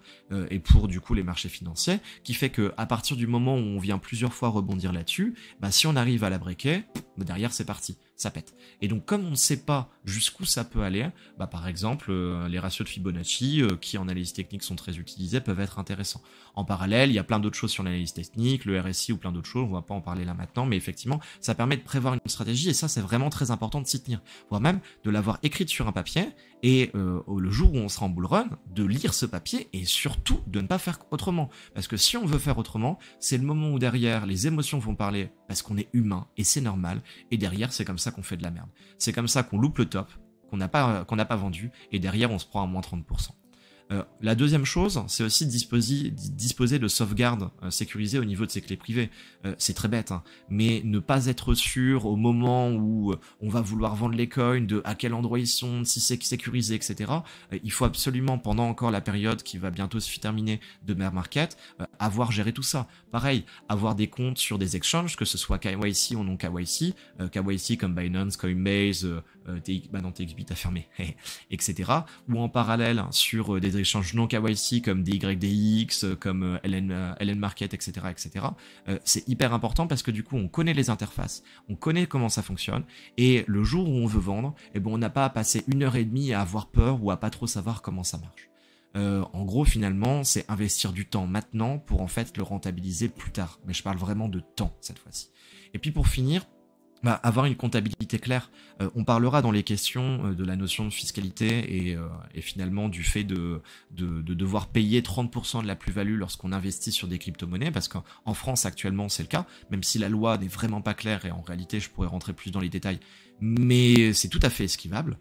et pour du coup les marchés financiers, qui fait que à partir du moment où on vient plusieurs fois rebondir là-dessus, si on arrive à la breaker, derrière c'est parti, ça pète. Et donc comme on ne sait pas jusqu'où ça peut aller, par exemple, les ratios de Fibonacci, qui en analyse technique sont très utilisés, peuvent être intéressants. En parallèle, il y a plein d'autres choses sur l'analyse technique, le RSI ou plein d'autres choses, on va pas en parler là maintenant, mais effectivement, ça permet de prévoir une stratégie et ça c'est vraiment très important de s'y tenir, voire même de l'avoir écrite sur un papier et le jour où on sera en bull run, de lire ce papier et surtout de ne pas faire autrement. Parce que si on veut faire autrement, c'est le moment où derrière les émotions vont parler parce qu'on est humain et c'est normal, et derrière c'est comme ça qu'on fait de la merde. C'est comme ça qu'on loupe le top, qu'on n'a pas vendu, et derrière on se prend à moins 30%. La deuxième chose, c'est aussi disposer de sauvegardes sécurisées au niveau de ses clés privées. C'est très bête, hein, mais ne pas être sûr au moment où on va vouloir vendre les coins, de à quel endroit ils sont, si c'est sécurisé, etc. Il faut absolument, pendant encore la période qui va bientôt se terminer de bear market, avoir géré tout ça. Pareil, avoir des comptes sur des exchanges, que ce soit KYC ou non KYC, KYC comme Binance, Coinbase, TXBit a fermé, etc. Ou en parallèle sur des échanges non KYC comme DYDX, comme LN Market, etc. etc. C'est hyper important parce que du coup on connaît les interfaces, on connaît comment ça fonctionne, et le jour où on veut vendre, on n'a pas à passer 1h30 à avoir peur ou à pas trop savoir comment ça marche. En gros, finalement, c'est investir du temps maintenant pour en fait le rentabiliser plus tard. Mais je parle vraiment de temps cette fois-ci. Et puis pour finir, avoir une comptabilité claire. On parlera dans les questions de la notion de fiscalité et finalement du fait de devoir payer 30% de la plus-value lorsqu'on investit sur des crypto-monnaies, parce qu'en France actuellement c'est le cas, même si la loi n'est vraiment pas claire et en réalité je pourrais rentrer plus dans les détails, mais c'est tout à fait esquivable.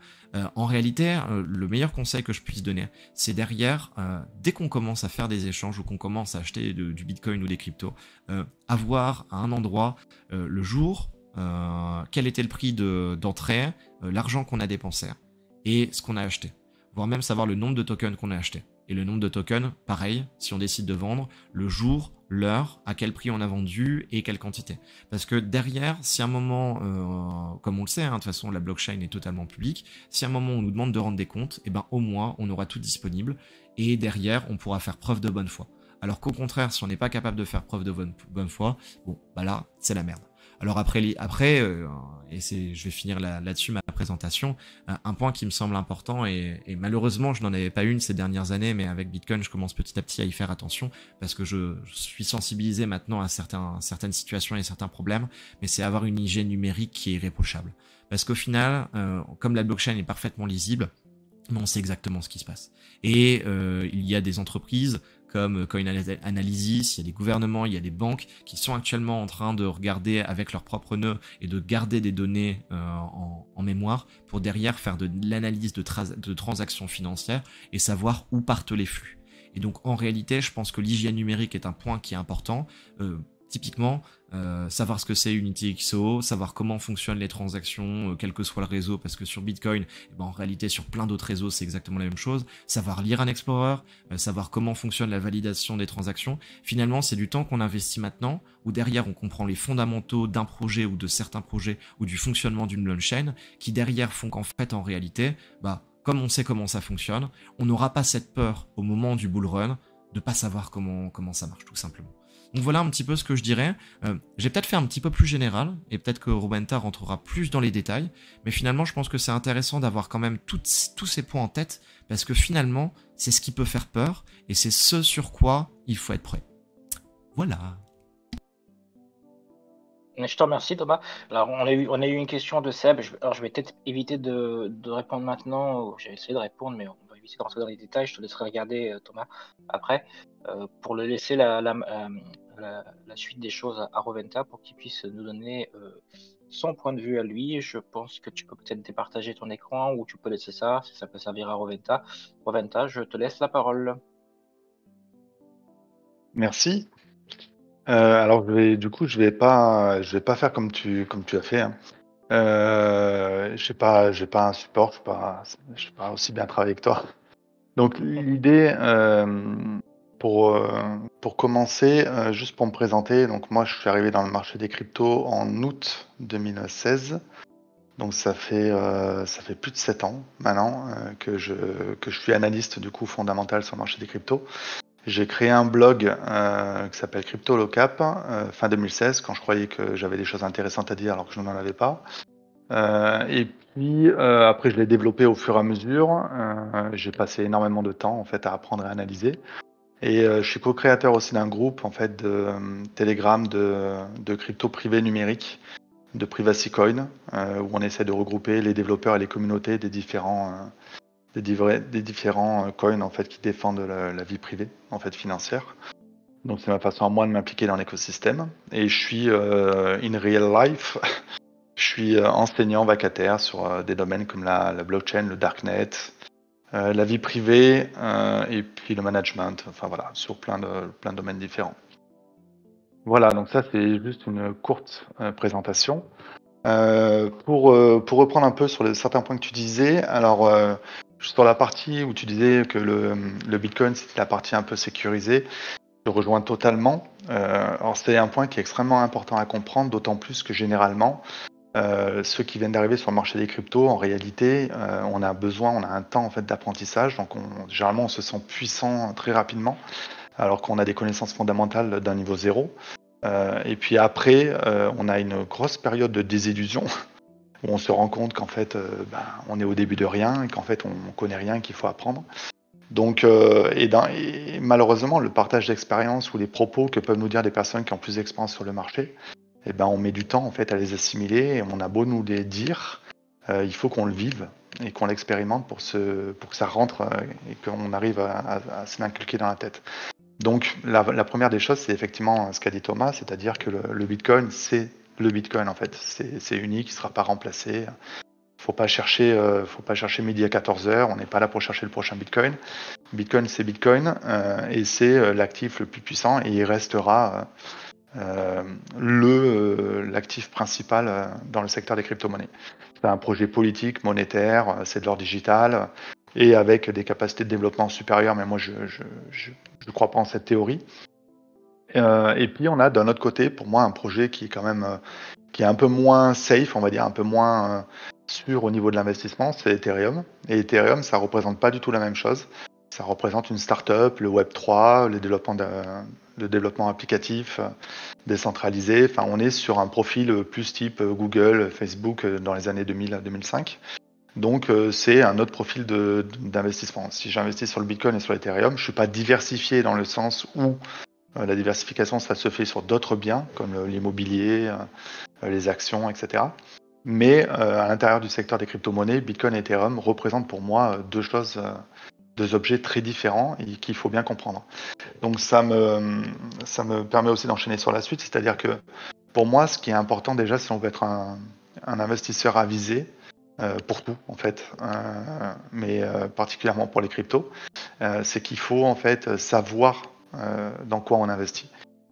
En réalité, le meilleur conseil que je puisse donner, c'est derrière, dès qu'on commence à faire des échanges ou qu'on commence à acheter du Bitcoin ou des cryptos, avoir à un endroit le jour quel était le prix d'entrée, l'argent qu'on a dépensé et ce qu'on a acheté, voire même savoir le nombre de tokens qu'on a acheté. Et le nombre de tokens, pareil, si on décide de vendre, le jour, l'heure, à quel prix on a vendu et quelle quantité. Parce que derrière, si à un moment, comme on le sait, de toute façon la blockchain est totalement publique, si à un moment on nous demande de rendre des comptes, au moins on aura tout disponible et derrière on pourra faire preuve de bonne foi. Alors qu'au contraire, si on n'est pas capable de faire preuve de bonne foi, bon, bah là, c'est la merde. Alors après, je vais finir là-dessus ma présentation, un point qui me semble important, et malheureusement, je n'en avais pas une ces dernières années, mais avec Bitcoin, je commence petit à petit à y faire attention, parce que je suis sensibilisé maintenant à certaines situations et certains problèmes, mais c'est avoir une hygiène numérique qui est irréprochable. Parce qu'au final, comme la blockchain est parfaitement lisible, on sait exactement ce qui se passe. Et il y a des entreprises comme Coin Analysis, il y a des gouvernements, il y a des banques qui sont actuellement en train de regarder avec leurs propres nœuds et de garder des données en mémoire pour derrière faire de l'analyse de transactions financières et savoir où partent les flux. Et donc en réalité, je pense que l'hygiène numérique est un point qui est important. Typiquement, savoir ce que c'est une UTXO, savoir comment fonctionnent les transactions, quel que soit le réseau, parce que sur Bitcoin, en réalité sur plein d'autres réseaux, c'est exactement la même chose. Savoir lire un explorer, savoir comment fonctionne la validation des transactions. Finalement, c'est du temps qu'on investit maintenant, où derrière on comprend les fondamentaux d'un projet ou de certains projets, ou du fonctionnement d'une blockchain, qui derrière font qu'en fait, en réalité, comme on sait comment ça fonctionne, on n'aura pas cette peur au moment du bull run de pas savoir comment ça marche, tout simplement. Donc voilà un petit peu ce que je dirais. J'ai peut-être fait un petit peu plus général, et peut-être que Robenta rentrera plus dans les détails, mais finalement je pense que c'est intéressant d'avoir quand même tous ces points en tête, parce que finalement c'est ce qui peut faire peur, et c'est ce sur quoi il faut être prêt. Voilà. Je te remercie, Thomas. Alors, on a eu une question de Seb. Alors, je vais peut-être éviter de répondre maintenant. J'ai essayé de répondre, mais on va éviter de rentrer dans les détails. Je te laisserai regarder, Thomas, après, pour le laisser la suite des choses à Roventa pour qu'il puisse nous donner son point de vue à lui. Je pense que tu peux peut-être départager ton écran ou tu peux laisser ça, si ça peut servir à Roventa. Roventa, je te laisse la parole. Merci. Alors je vais pas faire comme tu as fait, hein. J'ai pas un support, je suis pas aussi bien travaillé que toi. Donc l'idée, pour commencer, juste pour me présenter, donc moi je suis arrivé dans le marché des cryptos en août 2016. Donc ça fait plus de 7 ans maintenant que je suis analyste du coup fondamental sur le marché des cryptos. J'ai créé un blog qui s'appelle Crypto Locap fin 2016 quand je croyais que j'avais des choses intéressantes à dire alors que je n'en avais pas. Et puis après je l'ai développé au fur et à mesure. J'ai passé énormément de temps en fait à apprendre et à analyser. Et je suis co-créateur aussi d'un groupe en fait de Telegram de crypto privé numérique, de Privacy Coin, où on essaie de regrouper les développeurs et les communautés des différents coins en fait qui défendent la vie privée en fait financière. Donc c'est ma façon à moi de m'impliquer dans l'écosystème. Et je suis in real life, je suis enseignant vacataire sur des domaines comme la blockchain, le darknet, la vie privée et puis le management. Enfin voilà, sur plein de domaines différents. Voilà, donc ça c'est juste une courte présentation. Pour reprendre un peu sur certains points que tu disais, alors sur la partie où tu disais que le Bitcoin c'était la partie un peu sécurisée, je rejoins totalement. Alors c'est un point qui est extrêmement important à comprendre, d'autant plus que généralement, ceux qui viennent d'arriver sur le marché des cryptos, en réalité, on a un temps en fait d'apprentissage, donc généralement on se sent puissant très rapidement, alors qu'on a des connaissances fondamentales d'un niveau 0. Et puis après, on a une grosse période de désillusion où on se rend compte qu'en fait, on est au début de rien et qu'en fait, on connaît rien et qu'il faut apprendre. Donc, et malheureusement, le partage d'expérience ou les propos que peuvent nous dire des personnes qui ont plus d'expérience sur le marché, on met du temps en fait à les assimiler. Et on a beau nous les dire, il faut qu'on le vive et qu'on l'expérimente pour que ça rentre et qu'on arrive à se l'inculquer dans la tête. Donc la première des choses, c'est effectivement ce qu'a dit Thomas, c'est-à-dire que le Bitcoin, c'est le Bitcoin en fait. C'est unique, il ne sera pas remplacé. Faut pas chercher midi à 14h, on n'est pas là pour chercher le prochain Bitcoin. Bitcoin, c'est Bitcoin et c'est l'actif le plus puissant et il restera l'actif principal dans le secteur des crypto-monnaies. C'est un projet politique, monétaire, c'est de l'or digital et avec des capacités de développement supérieures, mais moi je ne crois pas en cette théorie. Et puis on a d'un autre côté, pour moi, un projet qui est quand même qui est un peu moins safe, on va dire, un peu moins sûr au niveau de l'investissement, c'est Ethereum. Et Ethereum, ça représente pas du tout la même chose. Ça représente une start-up, le Web3, le développement applicatif décentralisé. Enfin, on est sur un profil plus type Google, Facebook dans les années 2000 à 2005. Donc, c'est un autre profil d'investissement. Si j'investis sur le Bitcoin et sur l'Ethereum, je ne suis pas diversifié dans le sens où la diversification, ça se fait sur d'autres biens, comme l'immobilier, les actions, etc. Mais à l'intérieur du secteur des crypto-monnaies, Bitcoin et Ethereum représentent pour moi deux objets très différents et qu'il faut bien comprendre. Donc ça me permet aussi d'enchaîner sur la suite, c'est-à-dire que pour moi, ce qui est important déjà, si on veut être un investisseur avisé, pour tout en fait, mais particulièrement pour les cryptos, c'est qu'il faut en fait savoir dans quoi on investit.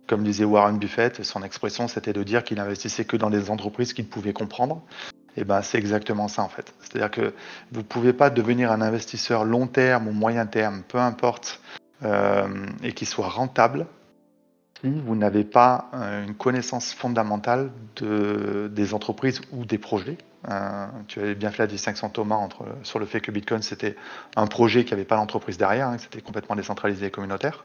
Comme disait Warren Buffett, son expression c'était de dire qu'il investissait que dans des entreprises qu'il pouvait comprendre. Et ben c'est exactement ça en fait. C'est-à-dire que vous ne pouvez pas devenir un investisseur long terme ou moyen terme, peu importe, et qui soit rentable si vous n'avez pas une connaissance fondamentale des entreprises ou des projets. Tu avais bien fait la distinction, Thomas, sur le fait que Bitcoin c'était un projet qui n'avait pas l'entreprise derrière, que c'était complètement décentralisé et communautaire.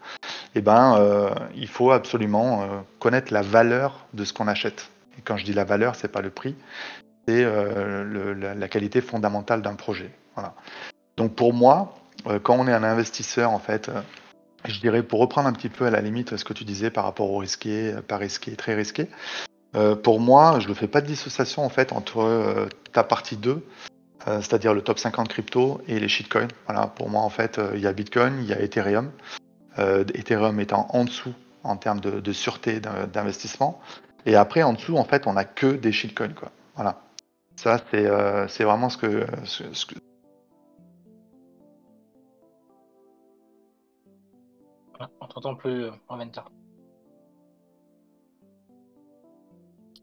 Et ben il faut absolument connaître la valeur de ce qu'on achète. Et quand je dis la valeur, c'est pas le prix, c'est la qualité fondamentale d'un projet. Voilà. Donc pour moi, quand on est un investisseur, en fait, je dirais, pour reprendre un petit peu à la limite ce que tu disais par rapport au risqué, pas risqué, très risqué, pour moi, je ne fais pas de dissociation en fait entre ta partie 2, c'est-à-dire le top 50 crypto et les shitcoins. Voilà, pour moi, en fait, il y a Bitcoin, il y a Ethereum. Ethereum étant en dessous en termes de sûreté d'investissement. Et après, en dessous, en fait, on n'a que des shitcoins, quoi. Voilà. Ça, c'est vraiment ce que... On t'entend plus, Roventa.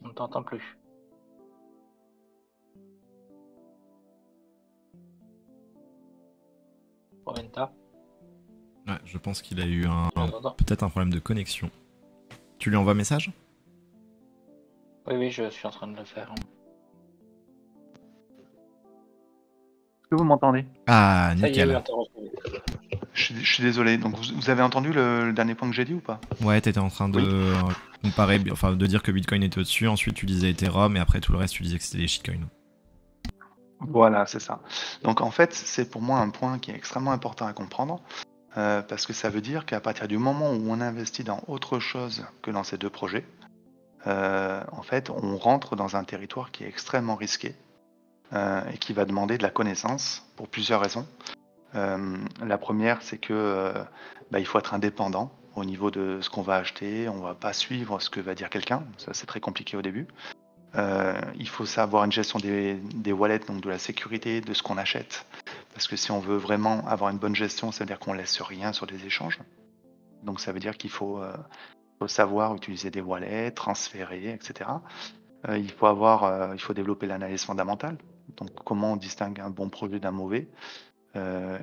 On ne t'entend plus. Roventa. Ouais, je pense qu'il a eu J'entends. peut-être un problème de connexion. Tu lui envoies un message? Oui, je suis en train de le faire. Est-ce que vous m'entendez? Ah, Ça y est, nickel. Je suis désolé. Donc, vous avez entendu le dernier point que j'ai dit ou pas? Ouais, t'étais en train de comparer, enfin de dire que Bitcoin était au-dessus, ensuite tu disais Ethereum, et après tout le reste tu disais que c'était des shitcoins. Voilà, c'est ça. Donc, en fait, c'est pour moi un point qui est extrêmement important à comprendre, parce que ça veut dire qu'à partir du moment où on investit dans autre chose que dans ces deux projets, en fait, on rentre dans un territoire qui est extrêmement risqué et qui va demander de la connaissance pour plusieurs raisons. La première, c'est que il faut être indépendant au niveau de ce qu'on va acheter. On ne va pas suivre ce que va dire quelqu'un. Ça, c'est très compliqué au début. Il faut savoir une gestion des wallets, donc de la sécurité de ce qu'on achète. Parce que si on veut vraiment avoir une bonne gestion, ça veut dire qu'on ne laisse rien sur des échanges. Donc ça veut dire qu'il faut savoir utiliser des wallets, transférer, etc. Il faut développer l'analyse fondamentale. Donc comment on distingue un bon projet d'un mauvais.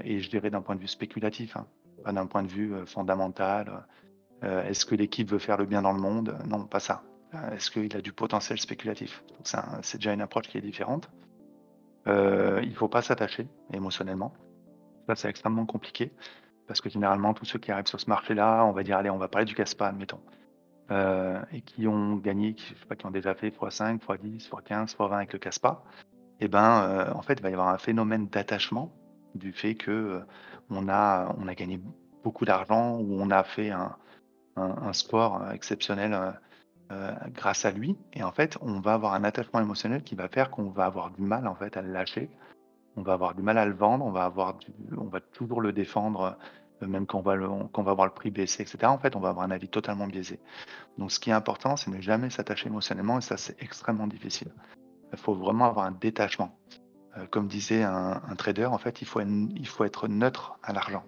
Et je dirais d'un point de vue spéculatif, pas d'un point de vue fondamental. Est-ce que l'équipe veut faire le bien dans le monde? Non, pas ça. Est-ce qu'il a du potentiel spéculatif? Donc c'est déjà une approche qui est différente. Il ne faut pas s'attacher émotionnellement. Ça, c'est extrêmement compliqué parce que généralement, tous ceux qui arrivent sur ce marché-là, on va dire, allez, on va parler du Caspa, admettons, et qui ont gagné, qui ont déjà fait x5, x10, x15, x20 avec le Caspa, et en fait, il va y avoir un phénomène d'attachement du fait que on a gagné beaucoup d'argent ou on a fait un sport exceptionnel grâce à lui. Et en fait, on va avoir un attachement émotionnel qui va faire qu'on va avoir du mal en fait à le lâcher. On va avoir du mal à le vendre. On va toujours le défendre, même quand on va voir le prix baisser, etc. En fait, on va avoir un avis totalement biaisé. Donc, ce qui est important, c'est ne jamais s'attacher émotionnellement, et ça, c'est extrêmement difficile. Il faut vraiment avoir un détachement. Comme disait un trader, en fait, il faut être neutre à l'argent.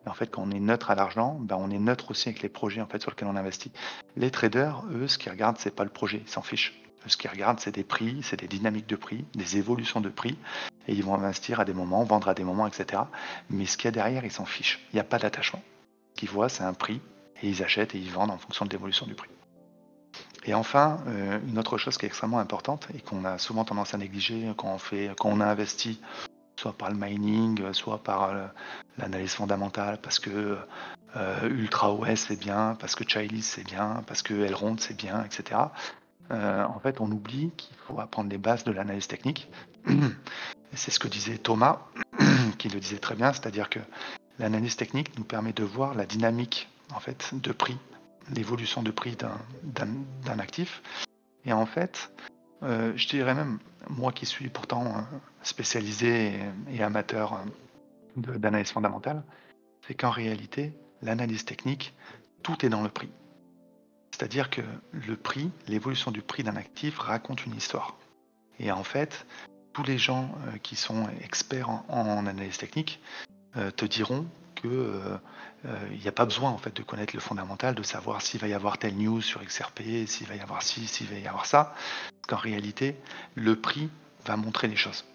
Et en fait, quand on est neutre à l'argent, on est neutre aussi avec les projets en fait, sur lesquels on investit. Les traders, eux, ce qu'ils regardent, c'est pas le projet, ils s'en fichent. Ce qu'ils regardent, c'est des prix, c'est des dynamiques de prix, des évolutions de prix, et ils vont investir à des moments, vendre à des moments, etc. Mais ce qu'il y a derrière, ils s'en fichent. Il n'y a pas d'attachement. Ce qu'ils voient, c'est un prix, et ils achètent et ils vendent en fonction de l'évolution du prix. Et enfin, une autre chose qui est extrêmement importante et qu'on a souvent tendance à négliger quand on a investi soit par le mining, soit par l'analyse fondamentale, parce que UltraOS c'est bien, parce que Chillis c'est bien, parce que Elrond c'est bien, etc. En fait, on oublie qu'il faut apprendre les bases de l'analyse technique. Et c'est ce que disait Thomas, qui le disait très bien, c'est-à-dire que l'analyse technique nous permet de voir la dynamique en fait, de prix, l'évolution de prix d'un actif. Et en fait, je dirais même, moi qui suis pourtant spécialisé et amateur d'analyse fondamentale, c'est qu'en réalité, l'analyse technique, tout est dans le prix. C'est-à-dire que le prix, l'évolution du prix d'un actif raconte une histoire. Et en fait, tous les gens qui sont experts en analyse technique te diront que il n'y a pas besoin en fait de connaître le fondamental, de savoir s'il va y avoir telle news sur XRP, s'il va y avoir ci, s'il va y avoir ça, parce qu'en réalité, le prix va montrer les choses.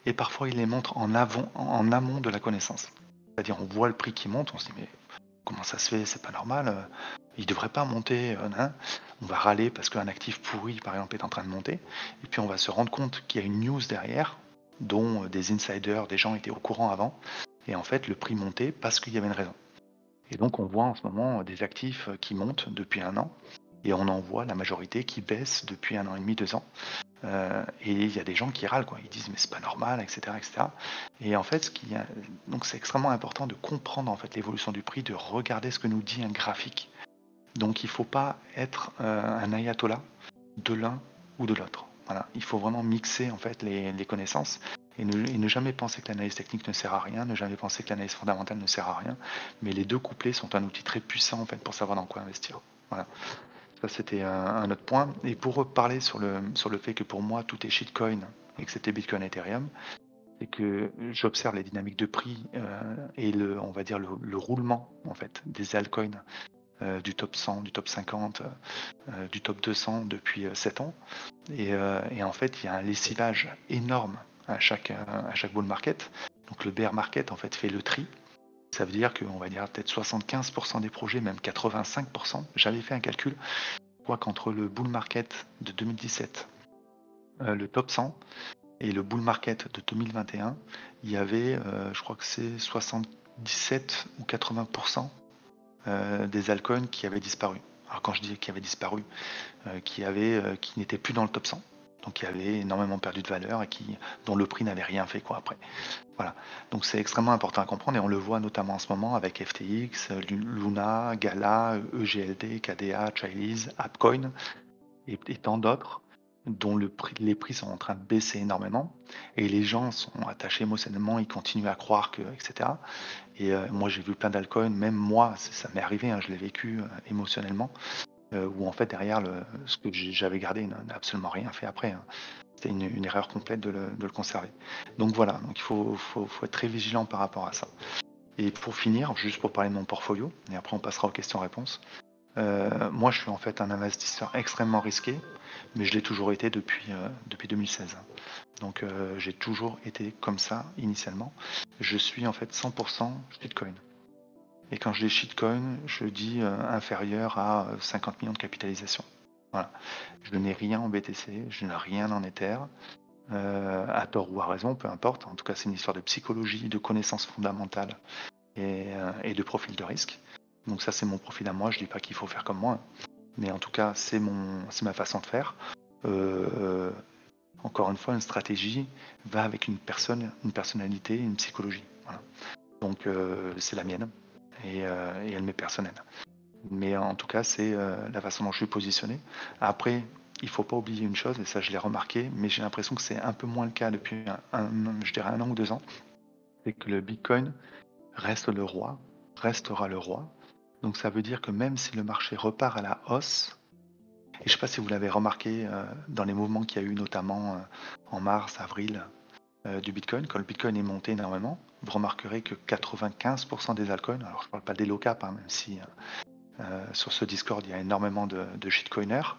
Et parfois, il les montre en amont de la connaissance. C'est-à-dire, on voit le prix qui monte, on se dit mais comment ça se fait, c'est pas normal, il devrait pas monter, on va râler parce qu'un actif pourri, par exemple, est en train de monter, et puis on va se rendre compte qu'il y a une news derrière, dont des insiders, des gens étaient au courant avant, et en fait, le prix montait parce qu'il y avait une raison. Et donc, on voit en ce moment des actifs qui montent depuis 1 an, et on en voit la majorité qui baissent depuis 1 an et demi, 2 ans. Et il y a des gens qui râlent, quoi. Ils disent mais c'est pas normal, etc., etc. Et en fait, donc c'est extrêmement important de comprendre en fait l'évolution du prix, de regarder ce que nous dit un graphique. Donc, il ne faut pas être un ayatollah de l'un ou de l'autre. Voilà. Il faut vraiment mixer en fait les connaissances et ne jamais penser que l'analyse technique ne sert à rien, ne jamais penser que l'analyse fondamentale ne sert à rien. Mais les deux couplés sont un outil très puissant en fait pour savoir dans quoi investir. Voilà. Ça c'était un autre point. Et pour reparler sur le fait que pour moi tout est shitcoin et que c'était Bitcoin et Ethereum, c'est que j'observe les dynamiques de prix et on va dire le roulement en fait des altcoins. Du top 100, du top 50, du top 200 depuis 7 ans. Et en fait, il y a un lessivage énorme à chaque bull market. Donc le bear market en fait fait le tri. Ça veut dire qu'on va dire peut-être 75% des projets, même 85%. J'avais fait un calcul, je crois qu'entre le bull market de 2017, le top 100, et le bull market de 2021, il y avait, je crois que c'est 77 ou 80% des altcoins qui avaient disparu. Alors quand je dis qui avaient disparu, qui n'étaient plus dans le top 100, donc qui avaient énormément perdu de valeur et dont le prix n'avait rien fait quoi après. Voilà. Donc c'est extrêmement important à comprendre et on le voit notamment en ce moment avec FTX, Luna, Gala, EGLD, KDA, Chiliz, Appcoin et tant d'autres dont les prix sont en train de baisser énormément et les gens sont attachés émotionnellement, ils continuent à croire que, etc. Et moi j'ai vu plein d'altcoins, même moi ça m'est arrivé, je l'ai vécu émotionnellement, où en fait derrière ce que j'avais gardé n'a absolument rien fait après. C'était une erreur complète de le conserver. Donc voilà, donc il faut être très vigilant par rapport à ça. Et pour finir, juste pour parler de mon portfolio, et après on passera aux questions-réponses, moi je suis en fait un investisseur extrêmement risqué, mais je l'ai toujours été depuis 2016. Donc j'ai toujours été comme ça initialement. Je suis en fait 100% shitcoin. Et quand je dis shitcoin, je dis inférieur à 50 millions de capitalisation. Voilà. Je n'ai rien en BTC, je n'ai rien en Ether. À tort ou à raison, peu importe. En tout cas, c'est une histoire de psychologie, de connaissances fondamentales et de profil de risque. Donc ça, c'est mon profil à moi. Je dis pas qu'il faut faire comme moi, mais en tout cas, c'est ma façon de faire. Encore une fois, une stratégie va avec une personnalité, une psychologie. Voilà. Donc c'est la mienne et elle m'est personnelle. Mais en tout cas, c'est la façon dont je suis positionné. Après, il ne faut pas oublier une chose, et ça je l'ai remarqué, mais j'ai l'impression que c'est un peu moins le cas depuis je dirais 1 an ou 2 ans, c'est que le Bitcoin reste le roi, restera le roi. Donc ça veut dire que même si le marché repart à la hausse, et je ne sais pas si vous l'avez remarqué dans les mouvements qu'il y a eu notamment en mars, avril du Bitcoin, quand le Bitcoin est monté énormément, vous remarquerez que 95% des altcoins, alors je ne parle pas des low cap, même si sur ce Discord il y a énormément de shitcoiners,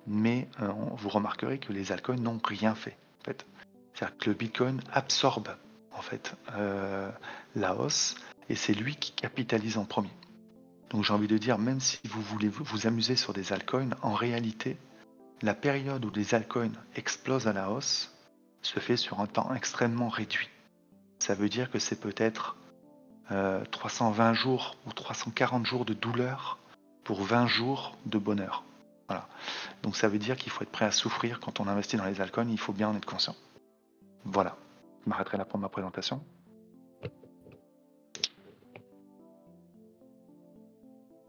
mais vous remarquerez que les altcoins n'ont rien fait. En fait. C'est-à-dire que le Bitcoin absorbe en fait la hausse et c'est lui qui capitalise en premier. Donc j'ai envie de dire, même si vous voulez vous amuser sur des altcoins, en réalité, la période où les altcoins explosent à la hausse se fait sur un temps extrêmement réduit. ça veut dire que c'est peut-être 320 jours ou 340 jours de douleur pour 20 jours de bonheur. Voilà. Donc ça veut dire qu'il faut être prêt à souffrir quand on investit dans les altcoins, il faut bien en être conscient. Voilà. Je m'arrêterai là pour ma présentation.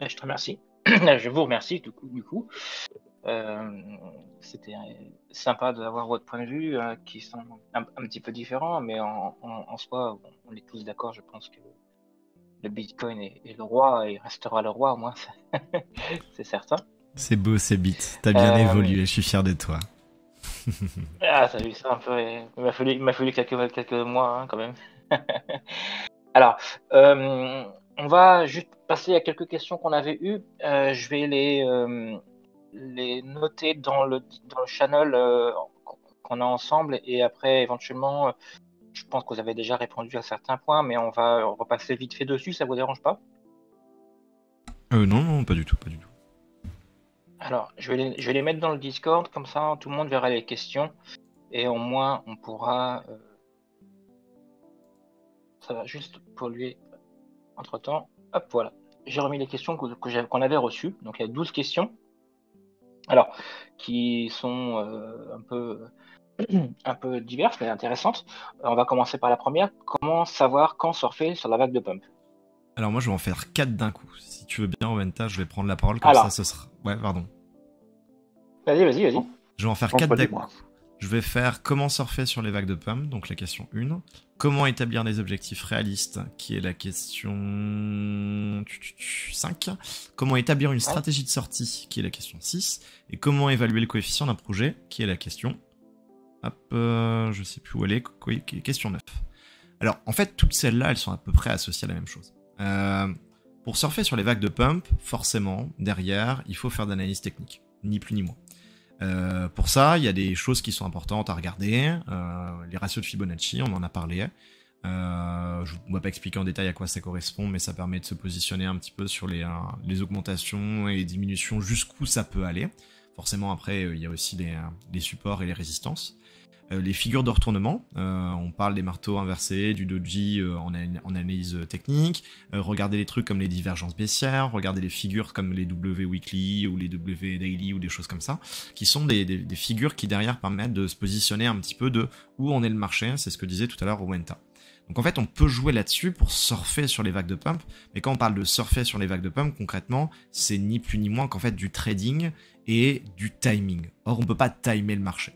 Je te remercie. Je vous remercie du coup. C'était sympa d'avoir votre point de vue qui sont un petit peu différents, mais en soi, on est tous d'accord. Je pense que le Bitcoin est le roi et restera le roi, au moins, c'est certain. C'est beau, c'est Bit. T'as bien évolué, je suis fier de toi. Ah, ça a vu ça un peu. Il m'a fallu quelques mois, hein, quand même. Alors, on va juste passer à quelques questions qu'on avait eues. Je vais les noter dans le channel qu'on a ensemble, et après, éventuellement, je pense que vous avez déjà répondu à certains points, mais on va repasser vite fait dessus, ça vous dérange pas? Non, pas du tout. Alors, je vais les mettre dans le Discord, comme ça tout le monde verra les questions, et au moins on pourra... ça va juste polluer entre-temps. Hop, voilà. J'ai remis les questions qu'on avait reçues, donc il y a 12 questions. Alors, qui sont un peu diverses, mais intéressantes. On va commencer par la première. Comment savoir quand surfer sur la vague de pump? Alors moi, je vais en faire 4 d'un coup. Si tu veux bien, Wenta, je vais prendre la parole, comme Alors, ça, ce sera... Ouais, pardon. Vas-y. Je vais en faire 4 d'un coup. Je vais faire comment surfer sur les vagues de pump, donc la question 1. Comment établir des objectifs réalistes, qui est la question 5. Comment établir une stratégie de sortie, qui est la question 6. Et comment évaluer le coefficient d'un projet, qui est la question... Hop, je sais plus où elle est, question 9. Alors, en fait, toutes celles-là, elles sont à peu près associées à la même chose. Pour surfer sur les vagues de pump, forcément, derrière, il faut faire d'analyse technique, ni plus ni moins. Pour ça, il y a des choses qui sont importantes à regarder. Les ratios de Fibonacci, on en a parlé. Je ne vais pas expliquer en détail à quoi ça correspond, mais ça permet de se positionner un petit peu sur les augmentations et les diminutions, jusqu'où ça peut aller. Forcément, après, il y a aussi les supports et les résistances. Les figures de retournement, on parle des marteaux inversés, du doji en analyse technique, regardez les trucs comme les divergences baissières, regardez les figures comme les W weekly ou les W daily ou des choses comme ça, qui sont des figures qui derrière permettent de se positionner un petit peu de où en est le marché, c'est ce que disait tout à l'heure Wenta. Donc en fait, on peut jouer là-dessus pour surfer sur les vagues de pump, mais quand on parle de surfer sur les vagues de pump, concrètement, c'est ni plus ni moins qu'en fait du trading et du timing. Or, on peut pas timer le marché.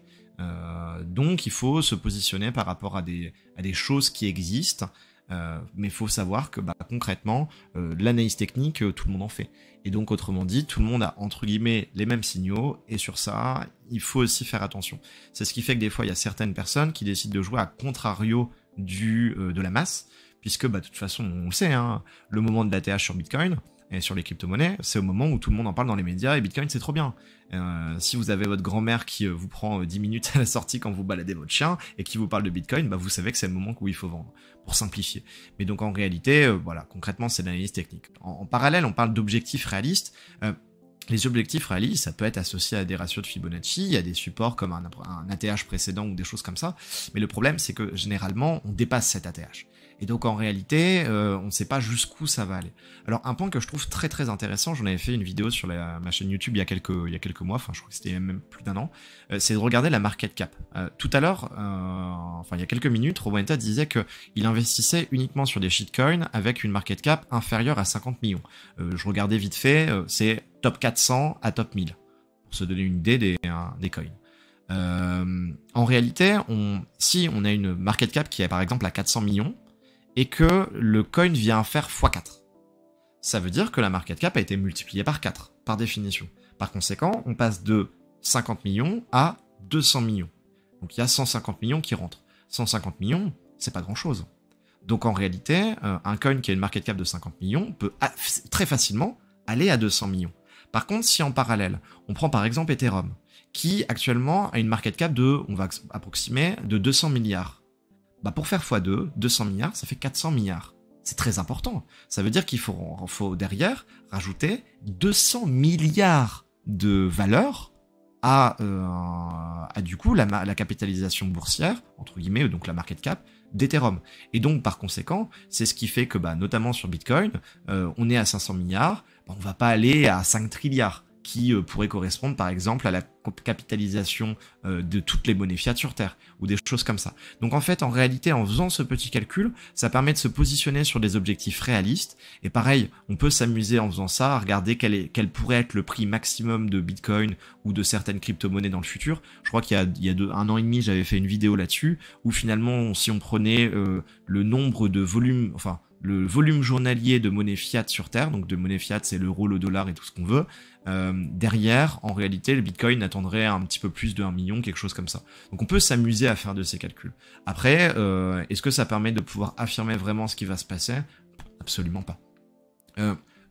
Donc il faut se positionner par rapport à des choses qui existent, mais il faut savoir que concrètement l'analyse technique, tout le monde en fait, et donc autrement dit tout le monde a entre guillemets les mêmes signaux, et sur ça il faut aussi faire attention. C'est ce qui fait que des fois il y a certaines personnes qui décident de jouer à contrario de la masse, puisque de toute façon on le sait, hein, le moment de l'ATH sur Bitcoin et sur les crypto-monnaies, c'est au moment où tout le monde en parle dans les médias, et Bitcoin c'est trop bien. Si vous avez votre grand-mère qui vous prend 10 minutes à la sortie quand vous baladez votre chien et qui vous parle de Bitcoin, vous savez que c'est le moment où il faut vendre, pour simplifier. Mais donc en réalité, voilà, concrètement c'est de l'analyse technique. En parallèle, on parle d'objectifs réalistes. Les objectifs réalistes, ça peut être associé à des ratios de Fibonacci, il y a des supports comme un ATH précédent ou des choses comme ça, mais le problème c'est que généralement on dépasse cet ATH. Et donc en réalité, on ne sait pas jusqu'où ça va aller. Alors un point que je trouve très très intéressant, j'en avais fait une vidéo sur ma chaîne YouTube il y a quelques mois, enfin je crois que c'était même plus d'1 an, c'est de regarder la market cap. Tout à l'heure, il y a quelques minutes, Rowenta disait qu'il investissait uniquement sur des shitcoins avec une market cap inférieure à 50 millions. Je regardais vite fait, c'est top 400 à top 1000, pour se donner une idée des coins. En réalité, si on a une market cap qui est par exemple à 400 millions, et que le coin vient faire x4. Ça veut dire que la market cap a été multipliée par 4, par définition. Par conséquent, on passe de 50 millions à 200 millions. Donc il y a 150 millions qui rentrent. 150 millions, c'est pas grand-chose. Donc en réalité, un coin qui a une market cap de 50 millions peut très facilement aller à 200 millions. Par contre, si en parallèle, on prend par exemple Ethereum, qui actuellement a une market cap on va approximer, de 200 milliards. Pour faire x2, 200 milliards, ça fait 400 milliards. C'est très important. Ça veut dire qu'il faut derrière rajouter 200 milliards de valeur à du coup la capitalisation boursière, entre guillemets, donc la market cap, d'Ethereum. Et donc, par conséquent, c'est ce qui fait que, notamment sur Bitcoin, on est à 500 milliards, on va pas aller à 5 trilliards, qui pourrait correspondre, par exemple, à la capitalisation de toutes les monnaies fiat sur Terre, ou des choses comme ça. Donc, en fait, en réalité, en faisant ce petit calcul, ça permet de se positionner sur des objectifs réalistes, et pareil, on peut s'amuser en faisant ça, à regarder quel pourrait être le prix maximum de Bitcoin ou de certaines crypto-monnaies dans le futur. Je crois qu'il y a 1 an et demi, j'avais fait une vidéo là-dessus, où finalement, si on prenait le nombre de volumes, enfin, le volume journalier de monnaie fiat sur Terre, donc de monnaie fiat, c'est l'euro, le dollar et tout ce qu'on veut, derrière, en réalité, le Bitcoin attendrait un petit peu plus de 1 million, quelque chose comme ça. Donc on peut s'amuser à faire de ces calculs. Après, est-ce que ça permet de pouvoir affirmer vraiment ce qui va se passer? Absolument pas.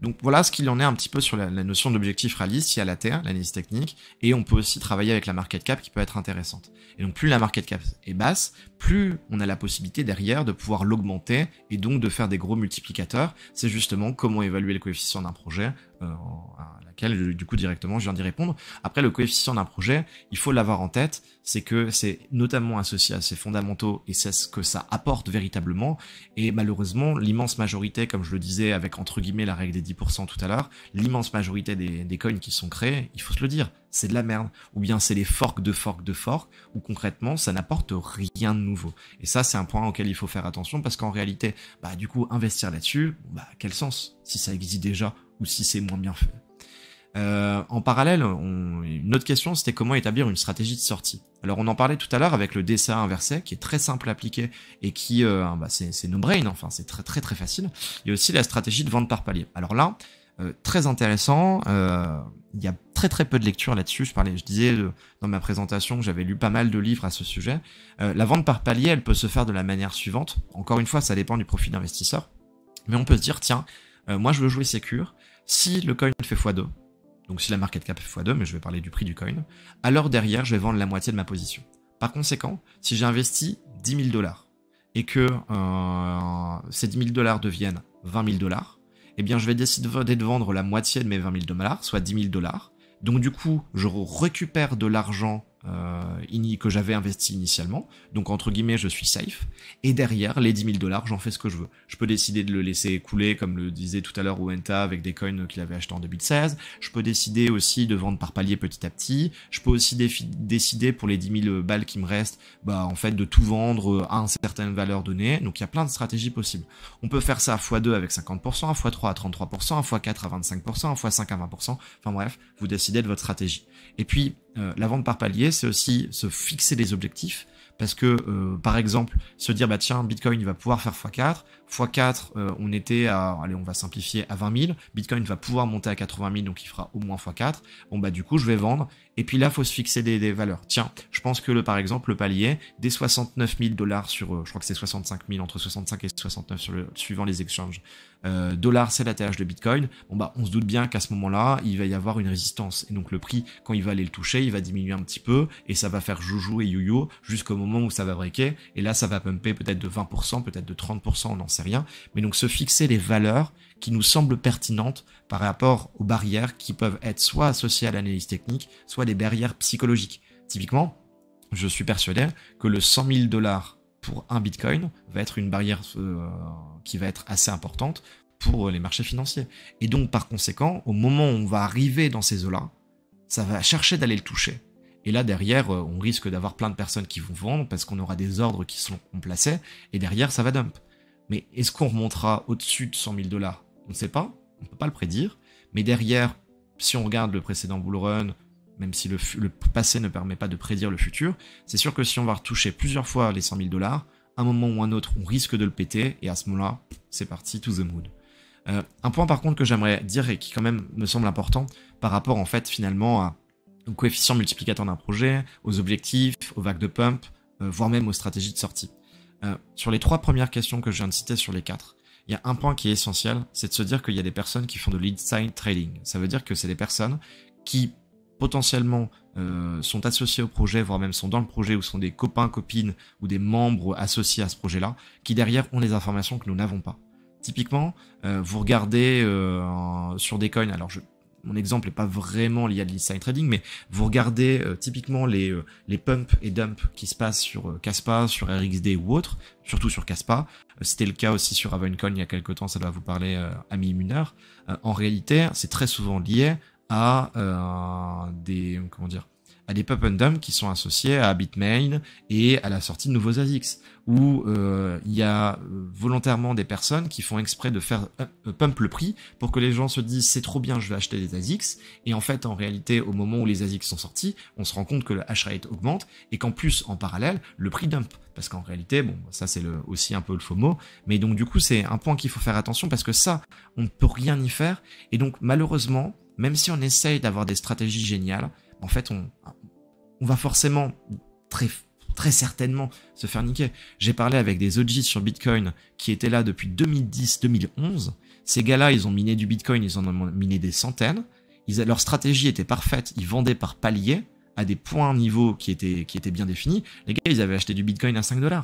Donc voilà ce qu'il en est un petit peu sur la notion d'objectif réaliste. Il y a la Terre, l'analyse technique, et on peut aussi travailler avec la market cap qui peut être intéressante. Et donc plus la market cap est basse, plus on a la possibilité derrière de pouvoir l'augmenter et donc de faire des gros multiplicateurs. C'est justement comment évaluer le coefficient d'un projet, à laquelle du coup directement je viens d'y répondre. Après, le coefficient d'un projet, il faut l'avoir en tête, c'est que c'est notamment associé à ses fondamentaux et c'est ce que ça apporte véritablement. Et malheureusement, l'immense majorité, comme je le disais avec entre guillemets la règle des 10% tout à l'heure, l'immense majorité des coins qui sont créés, il faut se le dire, c'est de la merde. Ou bien c'est les forks de forks de forks, où concrètement ça n'apporte rien de nouveau. Et ça, c'est un point auquel il faut faire attention, parce qu'en réalité, du coup, investir là-dessus, quel sens, si ça existe déjà ou si c'est moins bien fait. En parallèle, une autre question, c'était comment établir une stratégie de sortie. Alors on en parlait tout à l'heure avec le DCA inversé, qui est très simple à appliquer et qui, c'est no brain, enfin c'est très très très facile. Il y a aussi la stratégie de vente par palier. Alors là, très intéressant, il y a très très peu de lecture là-dessus. Je disais dans ma présentation que j'avais lu pas mal de livres à ce sujet. La vente par palier, elle peut se faire de la manière suivante. Encore une fois, ça dépend du profil d'investisseur. Mais on peut se dire, tiens, moi je veux jouer sécure. Si le coin fait x2, donc si la market cap fait x2, mais je vais parler du prix du coin, alors derrière, je vais vendre la moitié de ma position. Par conséquent, si j'ai investi 10 000 $ et que ces 10 000 $ deviennent 20 000 $, eh bien je vais décider de vendre la moitié de mes 20 000 $, soit 10 000 $. Donc du coup, je récupère de l'argent que j'avais investi initialement, donc entre guillemets je suis safe, et derrière les 10 000 $, j'en fais ce que je veux. Je peux décider de le laisser couler, comme le disait tout à l'heure Wenta avec des coins qu'il avait acheté en 2016, je peux décider aussi de vendre par palier petit à petit, je peux aussi décider pour les 10 000 balles qui me restent, en fait de tout vendre à une certaine valeur donnée, donc il y a plein de stratégies possibles. On peut faire ça à x2 avec 50%, à x3 à 33%, à x4 à 25%, à x5 à 20%, enfin bref, vous décidez de votre stratégie. Et puis, la vente par palier, c'est aussi se fixer des objectifs, parce que, par exemple, se dire, tiens, Bitcoin, il va pouvoir faire x4, x4, on était à, allez, on va simplifier, à 20 000, Bitcoin va pouvoir monter à 80 000, donc il fera au moins x4, du coup, je vais vendre, et puis là, faut se fixer des valeurs. Tiens, je pense que par exemple, le palier, des 69 000 $ sur, je crois que c'est 65 000, entre 65 et 69 suivant les exchanges, dollars, c'est l'ATH de Bitcoin, on se doute bien qu'à ce moment-là, il va y avoir une résistance, et donc le prix, quand il va aller le toucher, il va diminuer un petit peu, et ça va faire joujou et yo-yo, jusqu'au moment où ça va breaker, et là, ça va pumper peut-être de 20%, peut-être de 30%, on n'en sait rien, mais donc se fixer les valeurs qui nous semblent pertinentes par rapport aux barrières qui peuvent être soit associées à l'analyse technique, soit des barrières psychologiques. Typiquement, je suis persuadé que le 100 000 $ pour un Bitcoin va être une barrière qui va être assez importante pour les marchés financiers. Et donc, par conséquent, au moment où on va arriver dans ces eaux-là, ça va chercher d'aller le toucher. Et là, derrière, on risque d'avoir plein de personnes qui vont vendre parce qu'on aura des ordres qui sont placés, et derrière, ça va dump. Mais est-ce qu'on remontera au-dessus de 100 000 $? On ne sait pas, on ne peut pas le prédire, mais derrière, si on regarde le précédent bull run, même si le passé ne permet pas de prédire le futur, c'est sûr que si on va retoucher plusieurs fois les 100 000 $, à un moment ou un autre, on risque de le péter, et à ce moment-là, c'est parti, to the moon. Un point par contre que j'aimerais dire, et qui quand même me semble important, par rapport en fait finalement au coefficient multiplicateur d'un projet, aux objectifs, aux vagues de pump, voire même aux stratégies de sortie. Sur les 3 premières questions que je viens de citer sur les 4, il y a un point qui est essentiel, c'est de se dire qu'il y a des personnes qui font de lead side trading. Ça veut dire que c'est des personnes qui potentiellement sont associés au projet, voire même sont dans le projet, ou sont des copains, copines, ou des membres associés à ce projet-là, qui derrière ont des informations que nous n'avons pas. Typiquement, vous regardez sur des coins, alors mon exemple n'est pas vraiment lié à l'insider trading, mais vous regardez typiquement les pumps et dumps qui se passent sur Kaspa, sur RXD ou autre, surtout sur Kaspa. C'était le cas aussi sur Ravencoin il y a quelques temps, ça doit vous parler, ami Munard. En réalité, c'est très souvent lié à à des pump and dump qui sont associés à Bitmain et à la sortie de nouveaux ASICs, où il y a volontairement des personnes qui font exprès de faire pump le prix pour que les gens se disent c'est trop bien, je vais acheter des ASICs, et en fait en réalité au moment où les ASICs sont sortis, on se rend compte que le hash rate augmente et qu'en plus en parallèle le prix dump, parce qu'en réalité bon ça c'est aussi un peu le FOMO, mais donc du coup c'est un point qu'il faut faire attention parce que ça on ne peut rien y faire, et donc malheureusement même si on essaye d'avoir des stratégies géniales, en fait, on va forcément très certainement se faire niquer. J'ai parlé avec des OGs sur Bitcoin qui étaient là depuis 2010-2011. Ces gars-là, ils ont miné du Bitcoin, ils en ont miné des centaines. Leur stratégie était parfaite, ils vendaient par palier à des points niveau qui étaient bien définis. Les gars, ils avaient acheté du Bitcoin à $5.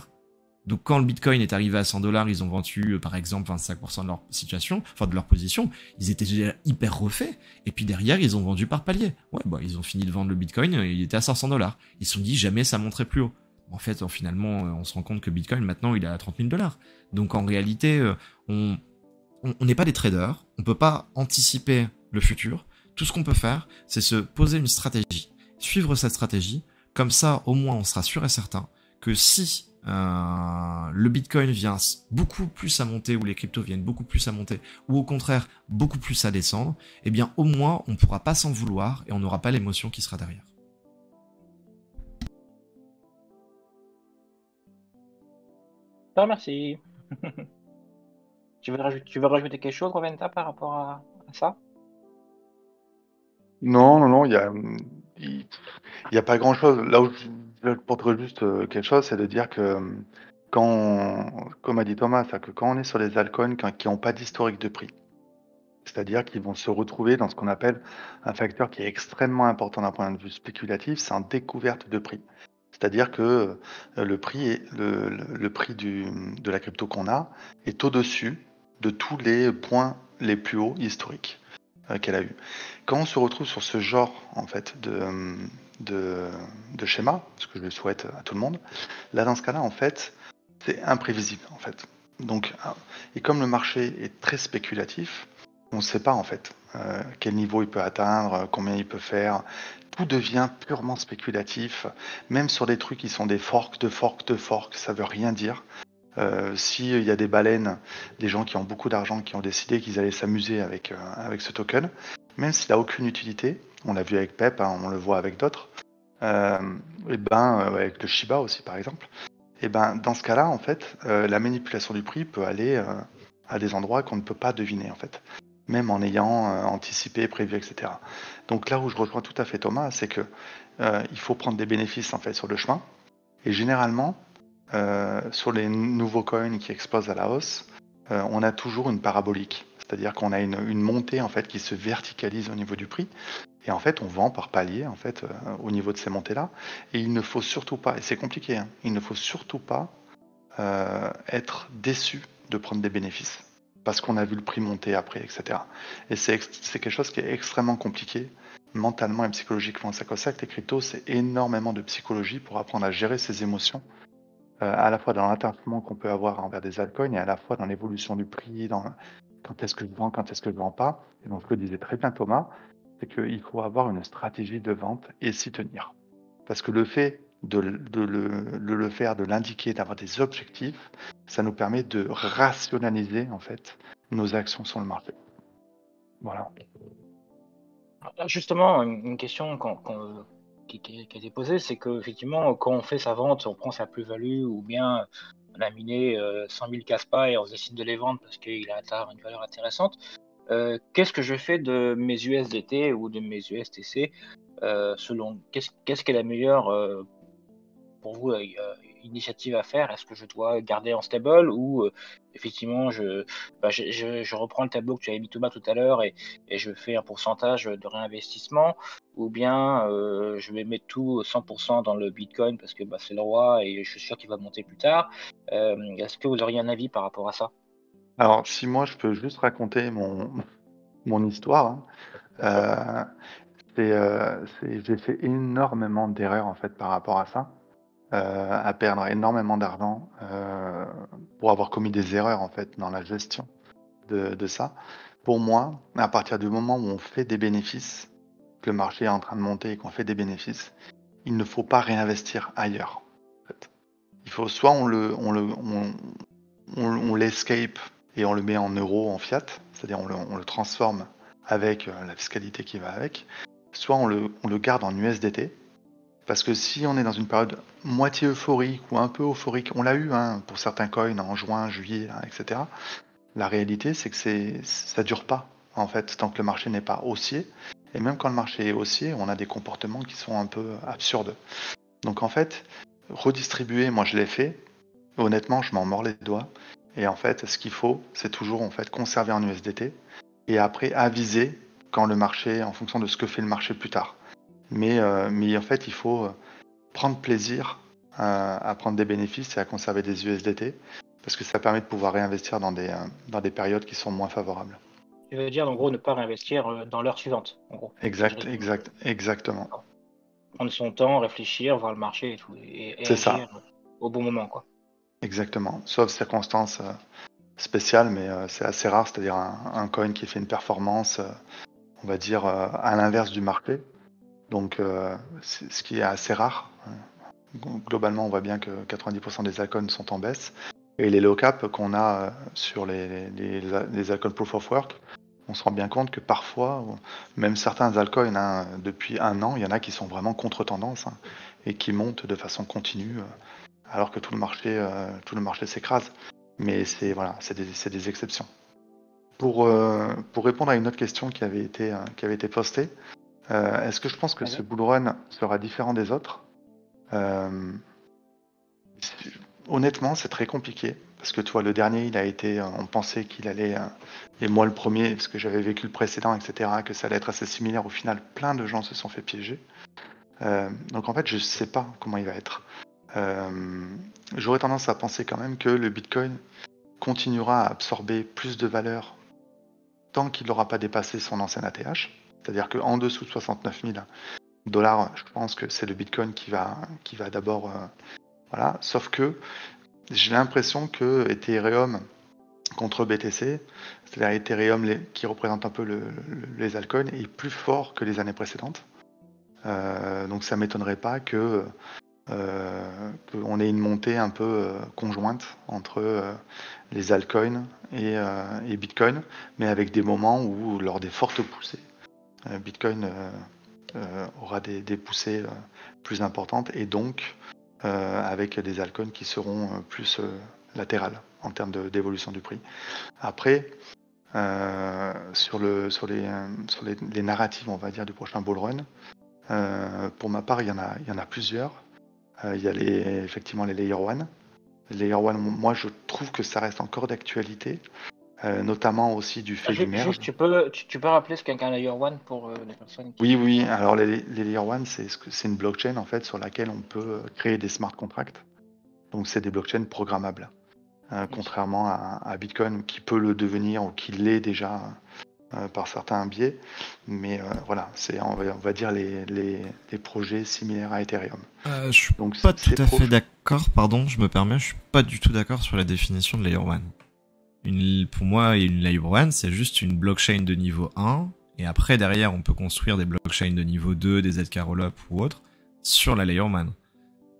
Donc quand le Bitcoin est arrivé à $100, ils ont vendu par exemple 25% de leur situation, enfin de leur position, ils étaient déjà hyper refaits, et puis derrière ils ont vendu par palier. Ouais, bah ils ont fini de vendre le Bitcoin, il était à $500. Ils se sont dit jamais ça monterait plus haut. En fait, finalement, on se rend compte que Bitcoin maintenant il est à $30 000. Donc en réalité, on n'est pas des traders, on peut pas anticiper le futur. Tout ce qu'on peut faire, c'est se poser une stratégie, suivre cette stratégie, comme ça au moins on sera sûr et certain que si le Bitcoin vient beaucoup plus à monter, ou les cryptos viennent beaucoup plus à monter, ou au contraire beaucoup plus à descendre, eh bien au moins on ne pourra pas s'en vouloir et on n'aura pas l'émotion qui sera derrière. Merci. Tu veux rajouter quelque chose, Roventa, par rapport à ça? Non, il y a pas grand-chose. Là où je porterai juste quelque chose, c'est de dire que comme a dit Thomas, c'est que quand on est sur les altcoins qui n'ont pas d'historique de prix, c'est-à-dire qu'ils vont se retrouver dans ce qu'on appelle un facteur qui est extrêmement important d'un point de vue spéculatif, c'est en découverte de prix. C'est-à-dire que le prix, le prix de la crypto qu'on a est au-dessus de tous les points les plus hauts historiques qu'elle a eu. Quand on se retrouve sur ce genre en fait de schéma, ce que je le souhaite à tout le monde, là dans ce cas-là en fait c'est imprévisible en fait. Donc et comme le marché est très spéculatif, on ne sait pas en fait quel niveau il peut atteindre, combien il peut faire. Tout devient purement spéculatif, même sur des trucs qui sont des forks, ça veut rien dire. S'il y a des baleines, des gens qui ont beaucoup d'argent, qui ont décidé qu'ils allaient s'amuser avec ce token, même s'il n'a aucune utilité, on l'a vu avec Pep, hein, on le voit avec d'autres, avec le Shiba aussi par exemple, et ben dans ce cas-là, en fait, la manipulation du prix peut aller à des endroits qu'on ne peut pas deviner en fait, même en ayant anticipé, prévu, etc. Donc là où je rejoins tout à fait Thomas, c'est que il faut prendre des bénéfices en fait sur le chemin, et généralement sur les nouveaux coins qui explosent à la hausse, on a toujours une parabolique, c'est-à-dire qu'on a une montée en fait qui se verticalise au niveau du prix, et en fait on vend par palier en fait au niveau de ces montées-là, et il ne faut surtout pas, et c'est compliqué, hein, il ne faut surtout pas être déçu de prendre des bénéfices parce qu'on a vu le prix monter après, etc. Et c'est quelque chose qui est extrêmement compliqué mentalement et psychologiquement. C'est comme ça que les cryptos, c'est énormément de psychologie pour apprendre à gérer ses émotions, à la fois dans l'attachement qu'on peut avoir envers des altcoins et à la fois dans l'évolution du prix, dans quand est-ce que je vends, quand est-ce que je ne vends pas. Et donc, ce que disait très bien Thomas, c'est qu'il faut avoir une stratégie de vente et s'y tenir. Parce que le fait de le faire, de l'indiquer, d'avoir des objectifs, ça nous permet de rationaliser en fait nos actions sur le marché. Voilà. Justement, une question qui a été posée, c'est qu'effectivement, quand on fait sa vente, on prend sa plus-value, ou bien on a miné 100 000 Kaspa et on décide de les vendre parce qu'il a atteint une valeur intéressante. Qu'est-ce que je fais de mes USDT ou de mes USTC selon qu'est-ce qui est la meilleure pour vous initiative à faire? Est-ce que je dois garder en stable, ou effectivement je reprends le tableau que tu avais mis Thomas tout à l'heure, et je fais un pourcentage de réinvestissement, ou bien je vais mettre tout 100% dans le Bitcoin parce que c'est le roi et je suis sûr qu'il va monter plus tard. Est-ce que vous auriez un avis par rapport à ça? Alors, si moi je peux juste raconter mon histoire, Euh, j'ai fait énormément d'erreurs en fait par rapport à ça, à perdre énormément d'argent pour avoir commis des erreurs en fait dans la gestion de ça. Pour moi, à partir du moment où on fait des bénéfices, que le marché est en train de monter et qu'on fait des bénéfices, il ne faut pas réinvestir ailleurs. En fait. Il faut soit on l'escape et on le met en euros, en fiat, c'est-à-dire on le transforme avec la fiscalité qui va avec, soit on le garde en USDT, parce que si on est dans une période moitié euphorique ou un peu euphorique, on l'a eu pour certains coins en juin, juillet, etc. La réalité, c'est que ça dure pas, en fait, tant que le marché n'est pas haussier. Et même quand le marché est haussier, on a des comportements qui sont un peu absurdes. Donc en fait, redistribuer, moi je l'ai fait. Honnêtement, je m'en mords les doigts. Et en fait, ce qu'il faut, c'est toujours en fait conserver en USDT et après aviser quand le marché, en fonction de ce que fait le marché plus tard. Mais en fait, il faut prendre plaisir à prendre des bénéfices et à conserver des USDT parce que ça permet de pouvoir réinvestir dans des périodes qui sont moins favorables. Tu veux dire, en gros, ne pas réinvestir dans l'heure suivante, en gros. Exactement. Prendre son temps, réfléchir, voir le marché et tout, et C'est agir ça. au bon moment, quoi. Exactement. Sauf circonstances spéciales, mais c'est assez rare, c'est-à-dire un coin qui fait une performance, on va dire, à l'inverse du marché. Donc, ce qui est assez rare. Globalement, on voit bien que 90% des altcoins sont en baisse. Et les low cap qu'on a sur les altcoins proof of work, on se rend bien compte que parfois, même certains altcoins, depuis un an, il y en a qui sont vraiment contre-tendance et qui montent de façon continue, alors que tout le marché s'écrase. Mais c'est des exceptions. Pour répondre à une autre question qui avait été postée, est-ce que je pense que ce bull run sera différent des autres? Honnêtement, c'est très compliqué. Parce que tu vois, le dernier, on pensait qu'il allait, et moi le premier, parce que j'avais vécu le précédent, etc., que ça allait être assez similaire. Au final, plein de gens se sont fait piéger. Donc en fait, je ne sais pas comment il va être. J'aurais tendance à penser quand même que le Bitcoin continuera à absorber plus de valeur tant qu'il n'aura pas dépassé son ancien ATH. C'est-à-dire qu'en dessous de 69 000 $, je pense que c'est le Bitcoin qui va d'abord... voilà. Sauf que j'ai l'impression que Ethereum contre BTC, c'est-à-dire Ethereum qui représente un peu les altcoins, est plus fort que les années précédentes. Donc ça m'étonnerait pas qu'on ait une montée un peu conjointe entre les altcoins et Bitcoin, mais avec des moments où, lors des fortes poussées, Bitcoin aura des poussées plus importantes et donc avec des altcoins qui seront plus latérales en termes d'évolution du prix. Après, sur les narratives, on va dire, du prochain bull run, pour ma part, il y en a plusieurs. Il y a effectivement les Layer 1. Les Layer 1, moi, je trouve que ça reste encore d'actualité, notamment aussi du fait du merge. Juste, tu peux rappeler ce qu'est un Layer 1 pour les personnes qui... Oui. Alors, les Layer 1, c'est une blockchain, en fait, sur laquelle on peut créer des smart contracts. Donc, c'est des blockchains programmables. Contrairement à Bitcoin, qui peut le devenir ou qui l'est déjà par certains biais. Mais voilà, c'est on va dire les projets similaires à Ethereum. Je suis pas tout à fait d'accord, pardon, je me permets, je suis pas du tout d'accord sur la définition de Layer 1. Pour moi, une Layer 1, c'est juste une blockchain de niveau 1, et après, derrière, on peut construire des blockchains de niveau 2, des ZK Rollup ou autres, sur la Layer 1.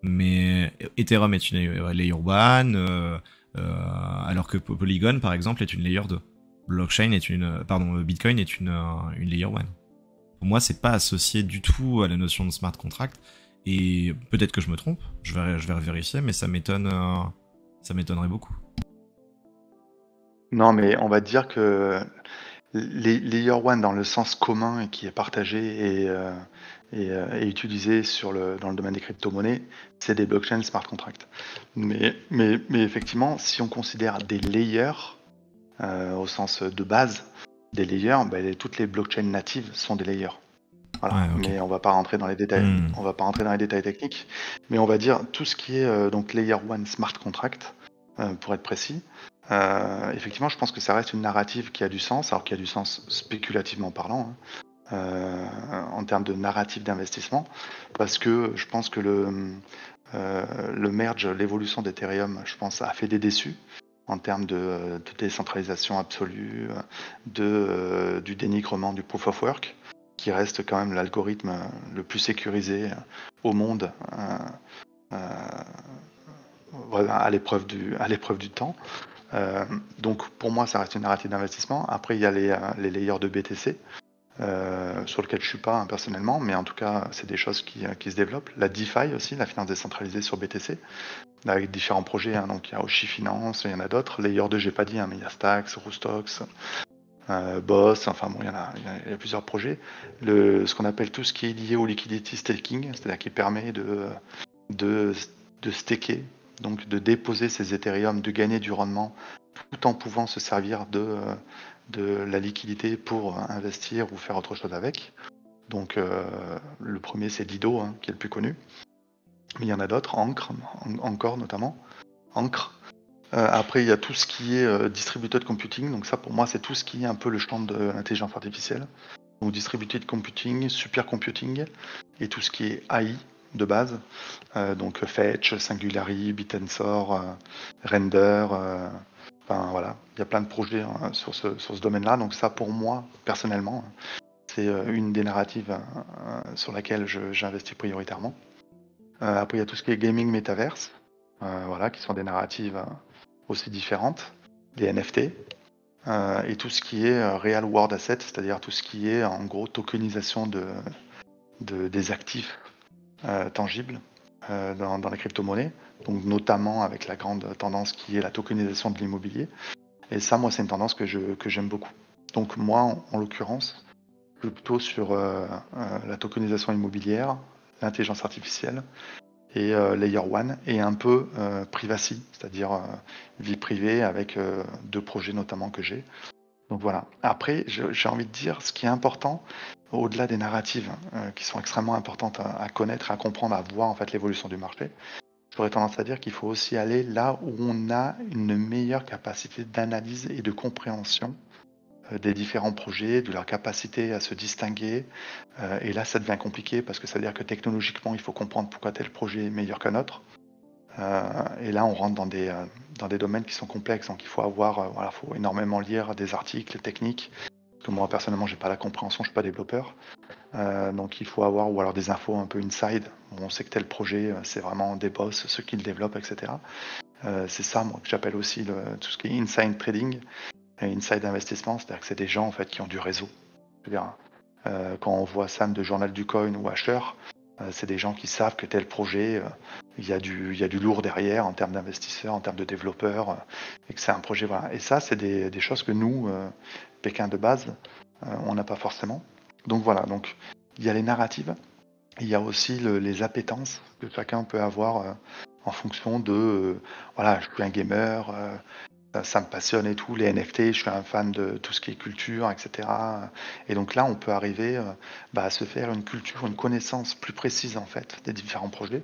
Mais Ethereum est une Layer 1, alors que Polygon, par exemple, est une Layer 2. Bitcoin est une Layer 1. Pour moi, c'est pas associé du tout à la notion de smart contract. Et peut-être que je me trompe, je vais vérifier, mais ça m'étonnerait beaucoup. Non, mais on va dire que les Layer 1 dans le sens commun et qui est partagé et utilisé dans le domaine des crypto-monnaies, c'est des blockchains smart contracts. Mais effectivement, si on considère des layers au sens de base, des layers, toutes les blockchains natives sont des layers. Voilà. Ouais, okay. Mais on va pas rentrer dans les détails. On va pas rentrer dans les détails techniques. Mais on va dire tout ce qui est donc Layer 1 smart contract, pour être précis. Effectivement, je pense que ça reste une narrative qui a du sens, alors qui a du sens spéculativement parlant. en termes de narratif d'investissement, parce que je pense que le merge, l'évolution d'Ethereum, je pense, a fait des déçus en termes de décentralisation absolue, du dénigrement du proof of work, qui reste quand même l'algorithme le plus sécurisé au monde, voilà, à l'épreuve du temps. Donc pour moi, ça reste une narrative d'investissement. Après, il y a les layers de BTC, sur lequel je suis pas personnellement, mais en tout cas, c'est des choses qui se développent. La DeFi aussi, la finance décentralisée sur BTC, avec différents projets. Donc il y a Oshi Finance, il y en a d'autres. Layer 2, j'ai pas dit, mais il y a Stax, Roostox, Boss, enfin bon, il y a plusieurs projets. Ce qu'on appelle tout ce qui est lié au liquidity staking, c'est-à-dire qui permet de staker, donc de déposer ses Ethereum, de gagner du rendement, tout en pouvant se servir de la liquidité pour investir ou faire autre chose avec. Donc le premier c'est Lido, qui est le plus connu. Mais il y en a d'autres, Encore notamment. Ancre. Après il y a tout ce qui est distributed computing, donc ça pour moi c'est tout ce qui est un peu le champ de l'intelligence artificielle. Donc distributed computing, supercomputing et tout ce qui est AI de base. Donc Fetch, Singularity, Bitensor, Render, enfin voilà, il y a plein de projets sur ce domaine-là. Donc ça, pour moi, personnellement, c'est une des narratives sur laquelle j'investis prioritairement. Après, il y a tout ce qui est gaming metaverse, voilà, qui sont des narratives aussi différentes, les NFT, et tout ce qui est real world asset, c'est-à-dire tout ce qui est en gros tokenisation des actifs tangibles dans les crypto-monnaies, donc notamment avec la grande tendance qui est la tokenisation de l'immobilier. Et ça, moi, c'est une tendance que j'aime beaucoup. Donc moi, en l'occurrence, plutôt sur la tokenisation immobilière, l'intelligence artificielle et Layer 1 et un peu privacy, c'est-à-dire vie privée avec 2 projets notamment que j'ai. Donc voilà. Après, j'ai envie de dire, ce qui est important, au-delà des narratives qui sont extrêmement importantes à connaître, à comprendre, à voir en fait l'évolution du marché, j'aurais tendance à dire qu'il faut aussi aller là où on a une meilleure capacité d'analyse et de compréhension des différents projets, de leur capacité à se distinguer. Et là, ça devient compliqué parce que ça veut dire que technologiquement, il faut comprendre pourquoi tel projet est meilleur qu'un autre. Et là, on rentre dans des domaines qui sont complexes, donc il faut faut énormément lire des articles techniques. Parce que moi, personnellement, j'ai pas la compréhension, je suis pas développeur. Donc il faut avoir, ou alors des infos un peu inside. On sait que tel projet, c'est vraiment des boss, ceux qui le développent, etc. C'est ça, moi, que j'appelle aussi tout ce qui est inside trading et inside investissement, c'est-à-dire que c'est des gens en fait qui ont du réseau. Je veux dire, quand on voit Sam de Journal du Coin ou Asher, c'est des gens qui savent que tel projet, il y a du lourd derrière en termes d'investisseurs, en termes de développeurs, et que c'est un projet. Voilà. Et ça, c'est des choses que nous, Pékin de base, on n'a pas forcément. Donc voilà, donc il y a les narratives, il y a aussi les appétences que chacun peut avoir en fonction de voilà, je suis un gamer, ça me passionne et tout, les NFT, je suis un fan de tout ce qui est culture, etc. Et donc là, on peut arriver à se faire une culture, une connaissance plus précise en fait des différents projets.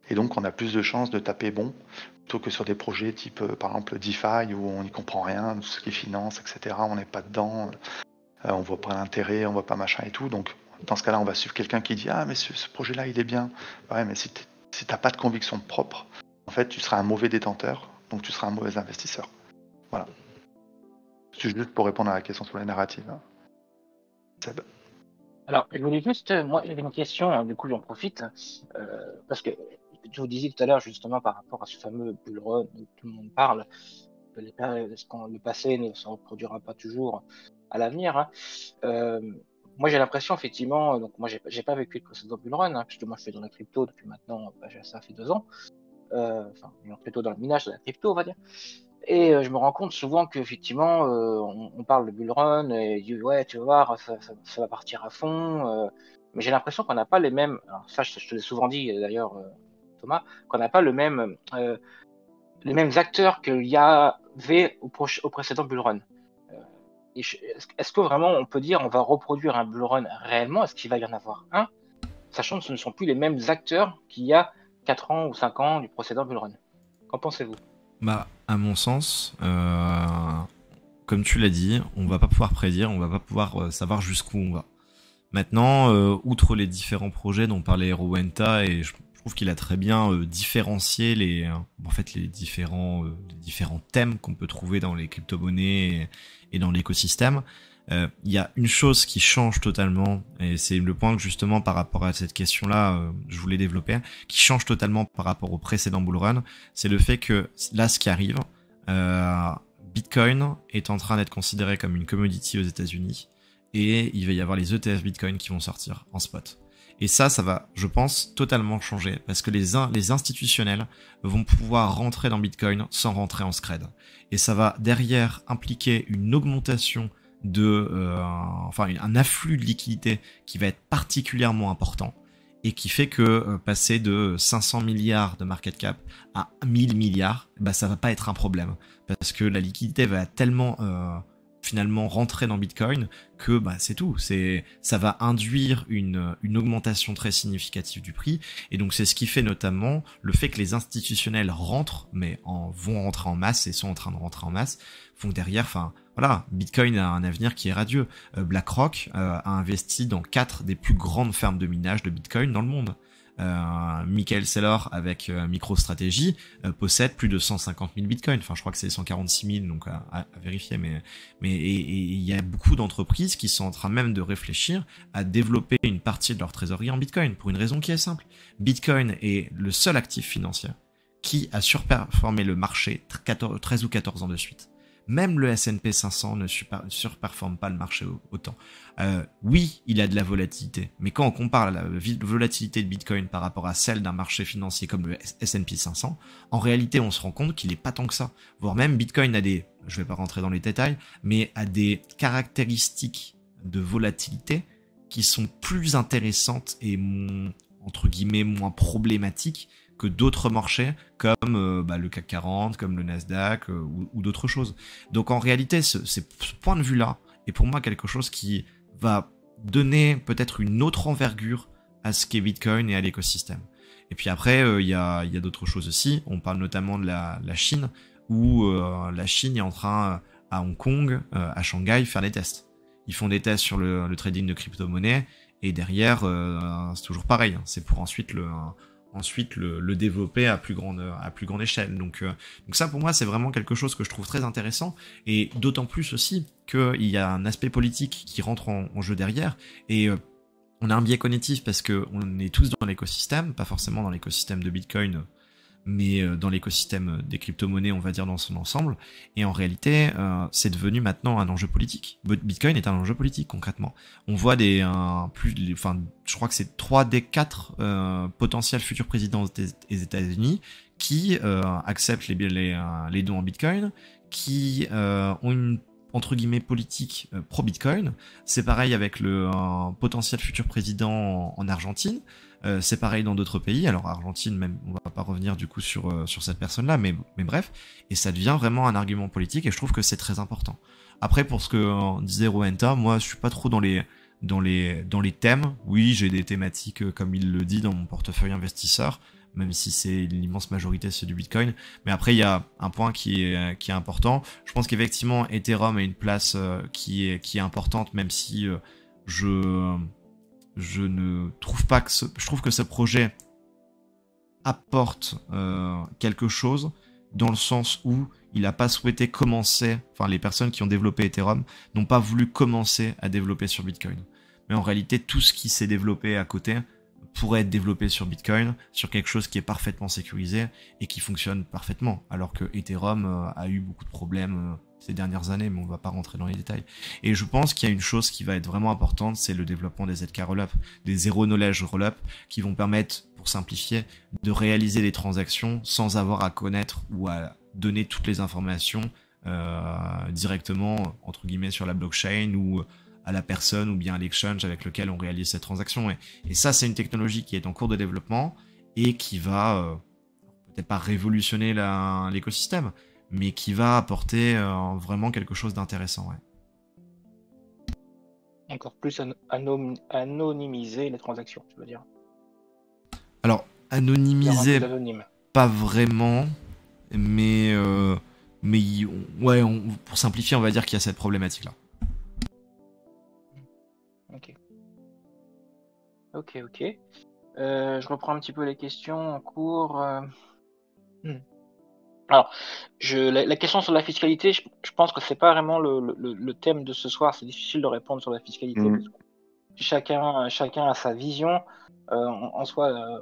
Et donc on a plus de chances de taper bon plutôt que sur des projets type par exemple DeFi où on n'y comprend rien, tout ce qui est finance, etc. On n'est pas dedans. On voit pas l'intérêt, on voit pas machin et tout. Donc, dans ce cas-là, on va suivre quelqu'un qui dit ah mais ce projet-là il est bien. Ouais, mais si t'as pas de conviction propre, en fait, tu seras un mauvais détenteur, donc tu seras un mauvais investisseur. Voilà. C'est juste pour répondre à la question sur les narratives. Seb. Alors, je voulais juste, moi, j'avais une question, du coup, j'en profite, parce que je vous disais tout à l'heure, justement, par rapport à ce fameux bull run dont tout le monde parle, que le passé ne se reproduira pas toujours à l'avenir. Moi, j'ai l'impression, effectivement, donc moi, j'ai pas vécu le précédent bull run, puisque moi, je fais dans la crypto depuis maintenant, ça fait 2 ans, enfin, plutôt dans le minage de la crypto, on va dire. Et je me rends compte souvent qu'effectivement, on parle de bull run, et dit ouais, tu vas voir, ça va partir à fond. Mais j'ai l'impression qu'on n'a pas les mêmes. Alors ça, je te l'ai souvent dit d'ailleurs, Thomas, qu'on n'a pas les mêmes acteurs qu'il y avait au précédent bull run. Est-ce que vraiment on peut dire on va reproduire un bull run réellement? Est-ce qu'il va y en avoir un, sachant que ce ne sont plus les mêmes acteurs qu'il y a 4 ans ou 5 ans du précédent bull run? Qu'en pensez-vous? Bah, à mon sens, comme tu l'as dit, on va pas pouvoir prédire, on va pas pouvoir savoir jusqu'où on va. Maintenant, outre les différents projets dont parlait Rowenta, et je trouve qu'il a très bien différencié les différents thèmes qu'on peut trouver dans les crypto-monnaies et dans l'écosystème. Il y a une chose qui change totalement, et c'est le point que justement par rapport à cette question-là, je voulais développer, qui change totalement par rapport au précédent bull run, c'est le fait que là, ce qui arrive, Bitcoin est en train d'être considéré comme une commodity aux États-Unis, et il va y avoir les ETF Bitcoin qui vont sortir en spot. Et ça va, je pense, totalement changer, parce que les institutionnels vont pouvoir rentrer dans Bitcoin sans rentrer en scred. Et ça va derrière impliquer une augmentation un afflux de liquidité qui va être particulièrement important et qui fait que passer de 500 milliards de market cap à 1000 milliards, bah ça va pas être un problème parce que la liquidité va tellement finalement rentrer dans Bitcoin que bah c'est tout, ça va induire une augmentation très significative du prix, et donc c'est ce qui fait notamment le fait que les institutionnels rentrent, mais vont rentrer en masse et sont en train de rentrer en masse, font que derrière, voilà, Bitcoin a un avenir qui est radieux. BlackRock a investi dans 4 des plus grandes fermes de minage de Bitcoin dans le monde. Michael Saylor avec MicroStrategy possède plus de 150 000 bitcoins. Enfin, je crois que c'est 146 000, donc à vérifier. Mais il y a beaucoup d'entreprises qui sont en train même de réfléchir à développer une partie de leur trésorerie en bitcoin pour une raison qui est simple. Bitcoin est le seul actif financier qui a surperformé le marché 13 ou 14 ans de suite. Même le S&P 500 ne surperforme pas le marché autant. Oui, il a de la volatilité, mais quand on compare la volatilité de Bitcoin par rapport à celle d'un marché financier comme le S&P 500, en réalité, on se rend compte qu'il est pas tant que ça. Voire même Bitcoin je vais pas rentrer dans les détails, mais a des caractéristiques de volatilité qui sont plus intéressantes et entre guillemets moins problématiques que d'autres marchés comme le CAC 40, comme le Nasdaq ou d'autres choses. Donc en réalité, ce point de vue-là est pour moi quelque chose qui va donner peut-être une autre envergure à ce qu'est Bitcoin et à l'écosystème. Et puis après, il y a d'autres choses aussi. On parle notamment de la Chine, où la Chine est en train, à Hong Kong, à Shanghai, faire des tests. Ils font des tests sur le trading de crypto-monnaies, et derrière, c'est toujours pareil. Hein, c'est pour ensuite le développer à plus grande échelle. Donc ça, pour moi, c'est vraiment quelque chose que je trouve très intéressant, et d'autant plus aussi qu'il y a un aspect politique qui rentre en jeu derrière, et on a un biais cognitif parce que on est tous dans l'écosystème, pas forcément dans l'écosystème de Bitcoin, mais dans l'écosystème des crypto-monnaies, on va dire dans son ensemble, et en réalité, c'est devenu maintenant un enjeu politique. Bitcoin est un enjeu politique, concrètement. On voit je crois que c'est 3 des 4 potentiels futurs présidents des États-Unis qui acceptent les dons en Bitcoin, qui ont une entre guillemets politique pro-Bitcoin. C'est pareil avec le potentiel futur président en Argentine. C'est pareil dans d'autres pays. Alors Argentine, même, on va pas revenir du coup sur cette personne-là, mais bref. Et ça devient vraiment un argument politique, et je trouve que c'est très important. Après, pour ce que disait Rowenta, moi, je suis pas trop dans les thèmes. Oui, j'ai des thématiques, comme il le dit, dans mon portefeuille investisseur, même si c'est l'immense majorité, c'est du Bitcoin. Mais après, il y a un point qui est important. Je pense qu'effectivement, Ethereum a une place qui est importante, même si je ne trouve pas je trouve que ce projet apporte quelque chose, dans le sens où il n'a pas souhaité commencer, les personnes qui ont développé Ethereum n'ont pas voulu commencer à développer sur Bitcoin. Mais en réalité, tout ce qui s'est développé à côté pourrait être développé sur Bitcoin, sur quelque chose qui est parfaitement sécurisé et qui fonctionne parfaitement, alors que Ethereum a eu beaucoup de problèmes ces dernières années, mais on va pas rentrer dans les détails. Et je pense qu'il y a une chose qui va être vraiment importante, c'est le développement des ZK Rollup, des Zero Knowledge Rollup, qui vont permettre, pour simplifier, de réaliser les transactions sans avoir à connaître ou à donner toutes les informations directement, entre guillemets, sur la blockchain ou à la personne ou bien à l'exchange avec lequel on réalise cette transaction. Et ça, c'est une technologie qui est en cours de développement et qui va peut-être pas révolutionner l'écosystème, mais qui va apporter vraiment quelque chose d'intéressant. Ouais. Encore plus anonymiser les transactions, tu veux dire? Alors, anonymiser, pas vraiment, mais Ok. ok. Je reprends un petit peu les questions en cours. Hmm. Alors, la question sur la fiscalité, je pense que c'est pas vraiment le thème de ce soir. C'est difficile de répondre sur la fiscalité parce que chacun a sa vision. En soi,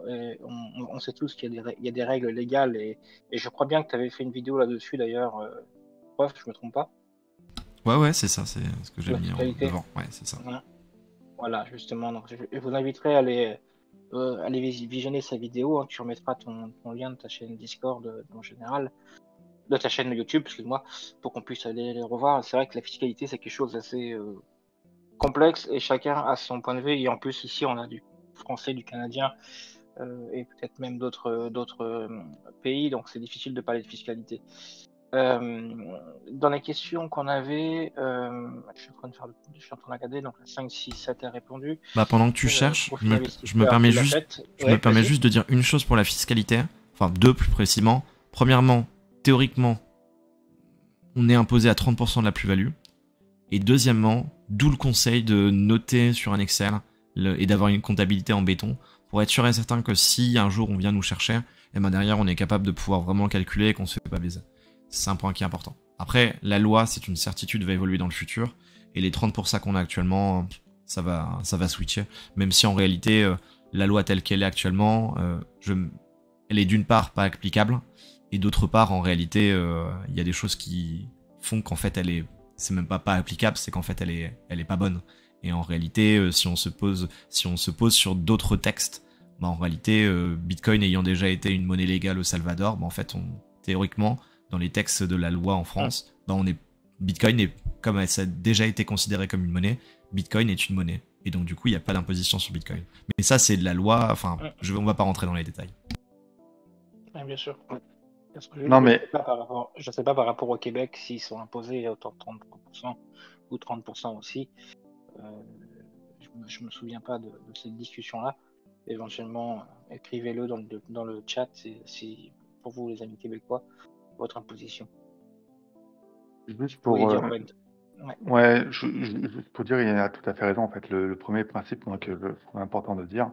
on sait tous qu'il y a des règles légales et je crois bien que tu avais fait une vidéo là-dessus d'ailleurs, prof, je me trompe pas, Ouais, c'est ça, c'est ce que j'ai sur la mis fiscalité. devant. Ouais, c'est ça. Voilà, justement. Donc, je vous inviterai à aller visionner sa vidéo, hein. Tu remettras ton lien de ta chaîne Discord en général, de ta chaîne YouTube, excuse-moi, pour qu'on puisse aller les revoir. C'est vrai que la fiscalité, c'est quelque chose d'assez complexe et chacun a son point de vue. Et en plus, ici, on a du français, du canadien et peut-être même d'autres pays, donc c'est difficile de parler de fiscalité. Dans les questions qu'on avait, je suis en train de faire je suis en train de regarder, donc 5, 6, 7 est répondu. Bah, pendant que tu cherches, Profil je me investisseur, permets tu l'as juste, fait. Ouais, vas-y. de dire une chose pour la fiscalité. Enfin, deux plus précisément. Premièrement, théoriquement, on est imposé à 30% de la plus-value. Et deuxièmement, d'où le conseil de noter sur un Excel et d'avoir une comptabilité en béton pour être sûr et certain que si un jour on vient nous chercher, et ben derrière on est capable de pouvoir vraiment calculer et qu'on se fait pas baiser. C'est un point qui est important. Après, la loi, c'est une certitude, va évoluer dans le futur. Et les 30% qu'on a actuellement, ça va switcher. Même si en réalité, la loi telle qu'elle est actuellement, elle est d'une part pas applicable, et d'autre part, en réalité, il y a des choses qui font qu'en fait, c'est même pas applicable, c'est qu'en fait, elle est pas bonne. Et en réalité, si on se pose sur d'autres textes, bah en réalité, Bitcoin ayant déjà été une monnaie légale au Salvador, bah en fait, théoriquement, dans les textes de la loi en France, bah Bitcoin est, comme ça a déjà été considéré comme une monnaie, Bitcoin est une monnaie. Et donc, du coup, il n'y a pas d'imposition sur Bitcoin. Mais ça, c'est de la loi, enfin, on va pas rentrer dans les détails. Ouais, bien sûr. Parce que Non, mais je sais pas par rapport au Québec s'ils sont imposés à autant de 33% ou 30% aussi. Je me souviens pas de cette discussion-là. Éventuellement, écrivez-le dans le chat si pour vous les amis québécois, votre imposition. juste Vous voulez pour, dire Brent? Ouais. ouais, juste pour dire, il a tout à fait raison. En fait, le premier principe moi, que je trouve important de dire,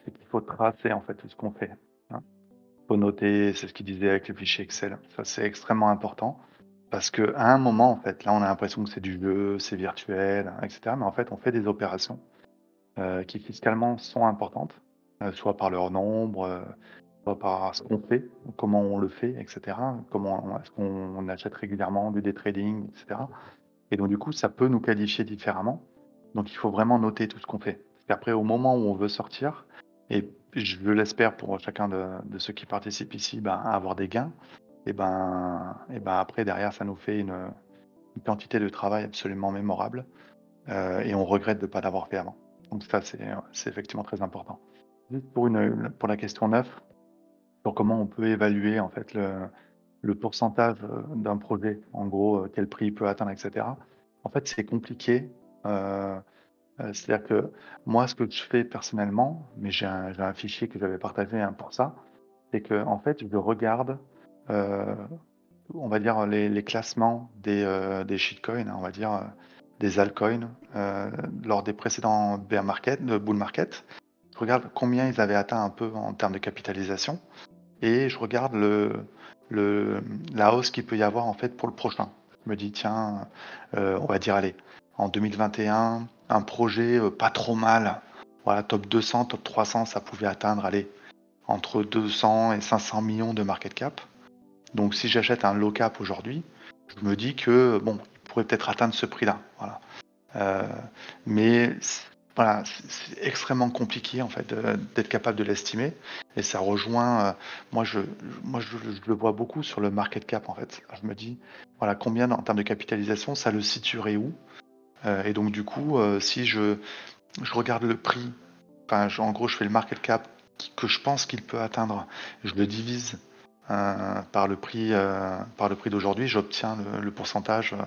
c'est qu'il faut tracer en fait tout ce qu'on fait. Hein. Il faut noter, c'est ce qu'il disait avec les fichiers Excel. Ça, c'est extrêmement important parce que à un moment, en fait, là, on a l'impression que c'est du jeu, c'est virtuel, hein, etc. Mais en fait, on fait des opérations qui fiscalement sont importantes, soit par leur nombre, soit par ce qu'on fait, comment on le fait, etc. Comment est-ce qu'on achète régulièrement du day trading, etc. Et donc, du coup, ça peut nous qualifier différemment. Donc, il faut vraiment noter tout ce qu'on fait. Parce qu'après, au moment où on veut sortir, et je l'espère pour chacun de ceux qui participent ici, avoir des gains, et après, derrière, ça nous fait une quantité de travail absolument mémorable. Et on regrette de ne pas l'avoir fait avant. Donc, ça, c'est effectivement très important. Juste pour la question 9, sur comment on peut évaluer en fait le pourcentage d'un projet, en gros, quel prix il peut atteindre, etc. En fait, c'est compliqué. C'est-à-dire que moi, ce que je fais personnellement, mais j'ai un fichier que j'avais partagé pour ça, c'est que en fait, je regarde, euh, on va dire, les classements des shitcoins, hein, on va dire, des altcoins, lors des précédents bear market, de bull market. Je regarde combien ils avaient atteint un peu en termes de capitalisation et je regarde la hausse qu'il peut y avoir en fait pour le prochain. Je me dis, tiens, on va dire, allez, en 2021, un projet pas trop mal, voilà, top 200, top 300, ça pouvait atteindre, allez, entre 200 et 500 millions de market cap. Donc si j'achète un low cap aujourd'hui, je me dis que, bon, il pourrait peut-être atteindre ce prix-là. Voilà. Mais voilà, c'est extrêmement compliqué en fait d'être capable de l'estimer et ça rejoint moi je le vois beaucoup sur le market cap en fait. Je me dis voilà combien en termes de capitalisation ça le situerait où et donc du coup si je regarde le prix, en gros je fais le market cap que je pense qu'il peut atteindre, je le divise par le prix d'aujourd'hui, j'obtiens le pourcentage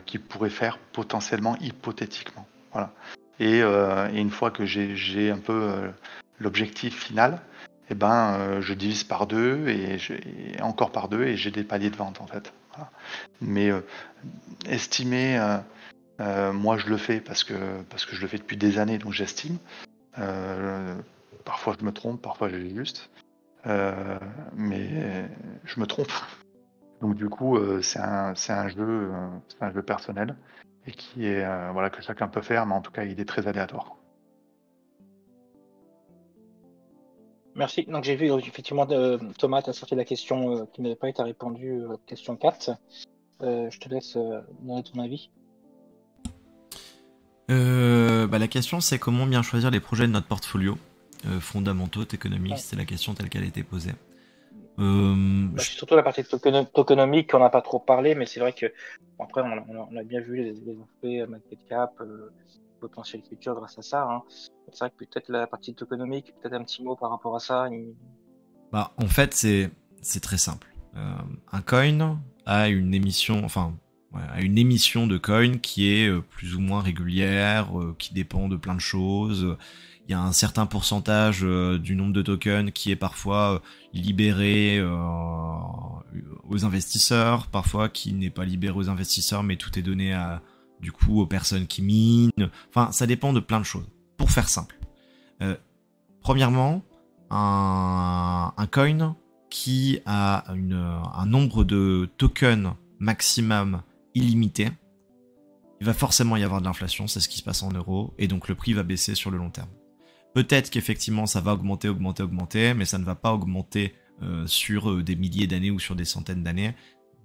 qu'il pourrait faire potentiellement, hypothétiquement. Voilà. Et une fois que j'ai un peu l'objectif final, je divise par deux et encore par deux et j'ai des paliers de vente en fait. Voilà. Mais estimer, moi je le fais parce que je le fais depuis des années, donc j'estime. Parfois je me trompe, parfois j'ai juste, mais je me trompe. Donc du coup, c'est un jeu personnel et qui est voilà, que chacun peut faire, mais en tout cas, il est très aléatoire. Merci. Donc j'ai vu effectivement Thomas, tu as sorti la question qui n'avait pas été répondue, question 4. Je te laisse donner ton avis. La question c'est comment bien choisir les projets de notre portfolio fondamentaux, tokenomics, Ouais. c'est la question telle qu'elle a été posée. C'est surtout la partie tokenomique qu'on n'a pas trop parlé, mais c'est vrai que après on a bien vu les aspects market cap, potentiel futur grâce à ça. Hein. C'est vrai que peut-être la partie tokenomique, peut-être un petit mot par rapport à ça. En fait, c'est très simple. Un coin a une émission, a une émission de coin qui est plus ou moins régulière, qui dépend de plein de choses. Il y a un certain pourcentage du nombre de tokens qui est parfois libéré aux investisseurs, parfois qui n'est pas libéré aux investisseurs, mais tout est donné du coup aux personnes qui minent. Enfin, ça dépend de plein de choses. Pour faire simple, premièrement, un coin qui a un nombre de tokens maximum illimité, il va forcément y avoir de l'inflation, c'est ce qui se passe en euros, et donc le prix va baisser sur le long terme. Peut-être qu'effectivement ça va augmenter, mais ça ne va pas augmenter sur des milliers d'années ou sur des centaines d'années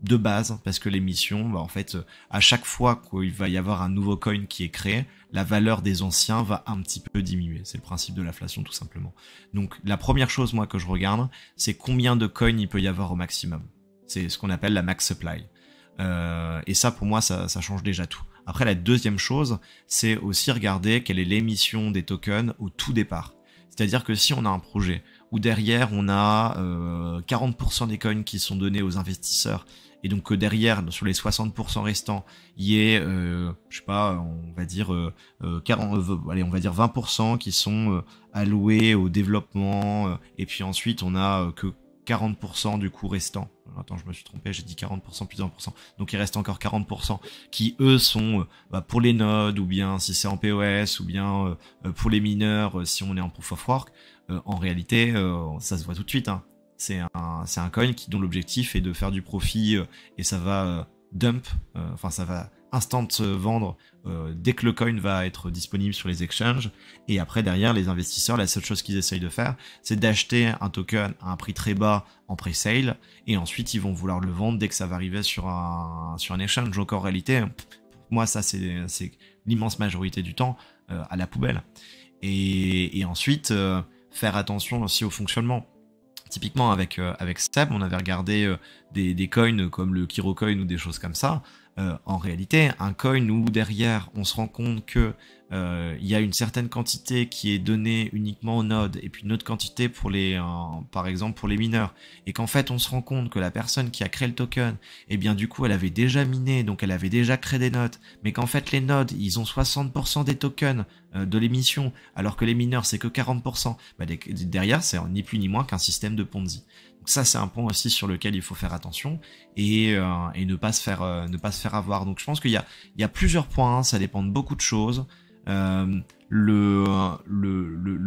de base, parce que l'émission, en fait, à chaque fois qu'il va y avoir un nouveau coin qui est créé, la valeur des anciens va un petit peu diminuer. C'est le principe de l'inflation tout simplement. Donc la première chose moi que je regarde, c'est combien de coins il peut y avoir au maximum. C'est ce qu'on appelle la max supply. Et ça pour moi ça change déjà tout. Après la deuxième chose, c'est aussi regarder quelle est l'émission des tokens au tout départ. C'est-à-dire que si on a un projet où derrière on a 40% des coins qui sont donnés aux investisseurs et donc que derrière sur les 60% restants il y ait je sais pas, on va dire 20% qui sont alloués au développement et puis ensuite on a que 40% du coup restant. Attends, je me suis trompé, j'ai dit 40% plus 20%. Donc il reste encore 40% qui eux sont pour les nodes, ou bien si c'est en POS, ou bien pour les mineurs si on est en proof of work. En réalité, ça se voit tout de suite. Hein. C'est un coin dont l'objectif est de faire du profit et ça va dump, ça va instant vendre dès que le coin va être disponible sur les exchanges. Et après derrière les investisseurs, la seule chose qu'ils essayent de faire, c'est d'acheter un token à un prix très bas en pre-sale et ensuite ils vont vouloir le vendre dès que ça va arriver sur un exchange. Donc en réalité, pour moi ça c'est l'immense majorité du temps à la poubelle. Et ensuite faire attention aussi au fonctionnement. Typiquement avec Seb, on avait regardé des coins comme le Kiro Coin ou des choses comme ça. En réalité, un coin où derrière on se rend compte que il y a une certaine quantité qui est donnée uniquement aux nodes et puis une autre quantité pour par exemple pour les mineurs, et qu'en fait on se rend compte que la personne qui a créé le token, eh bien du coup elle avait déjà miné, donc elle avait déjà créé des nodes, mais qu'en fait les nodes ils ont 60% des tokens de l'émission, alors que les mineurs c'est que 40%. Derrière c'est ni plus ni moins qu'un système de Ponzi. Donc ça c'est un point aussi sur lequel il faut faire attention et ne pas se faire avoir. Donc je pense qu'il y a plusieurs points, hein, ça dépend de beaucoup de choses. Le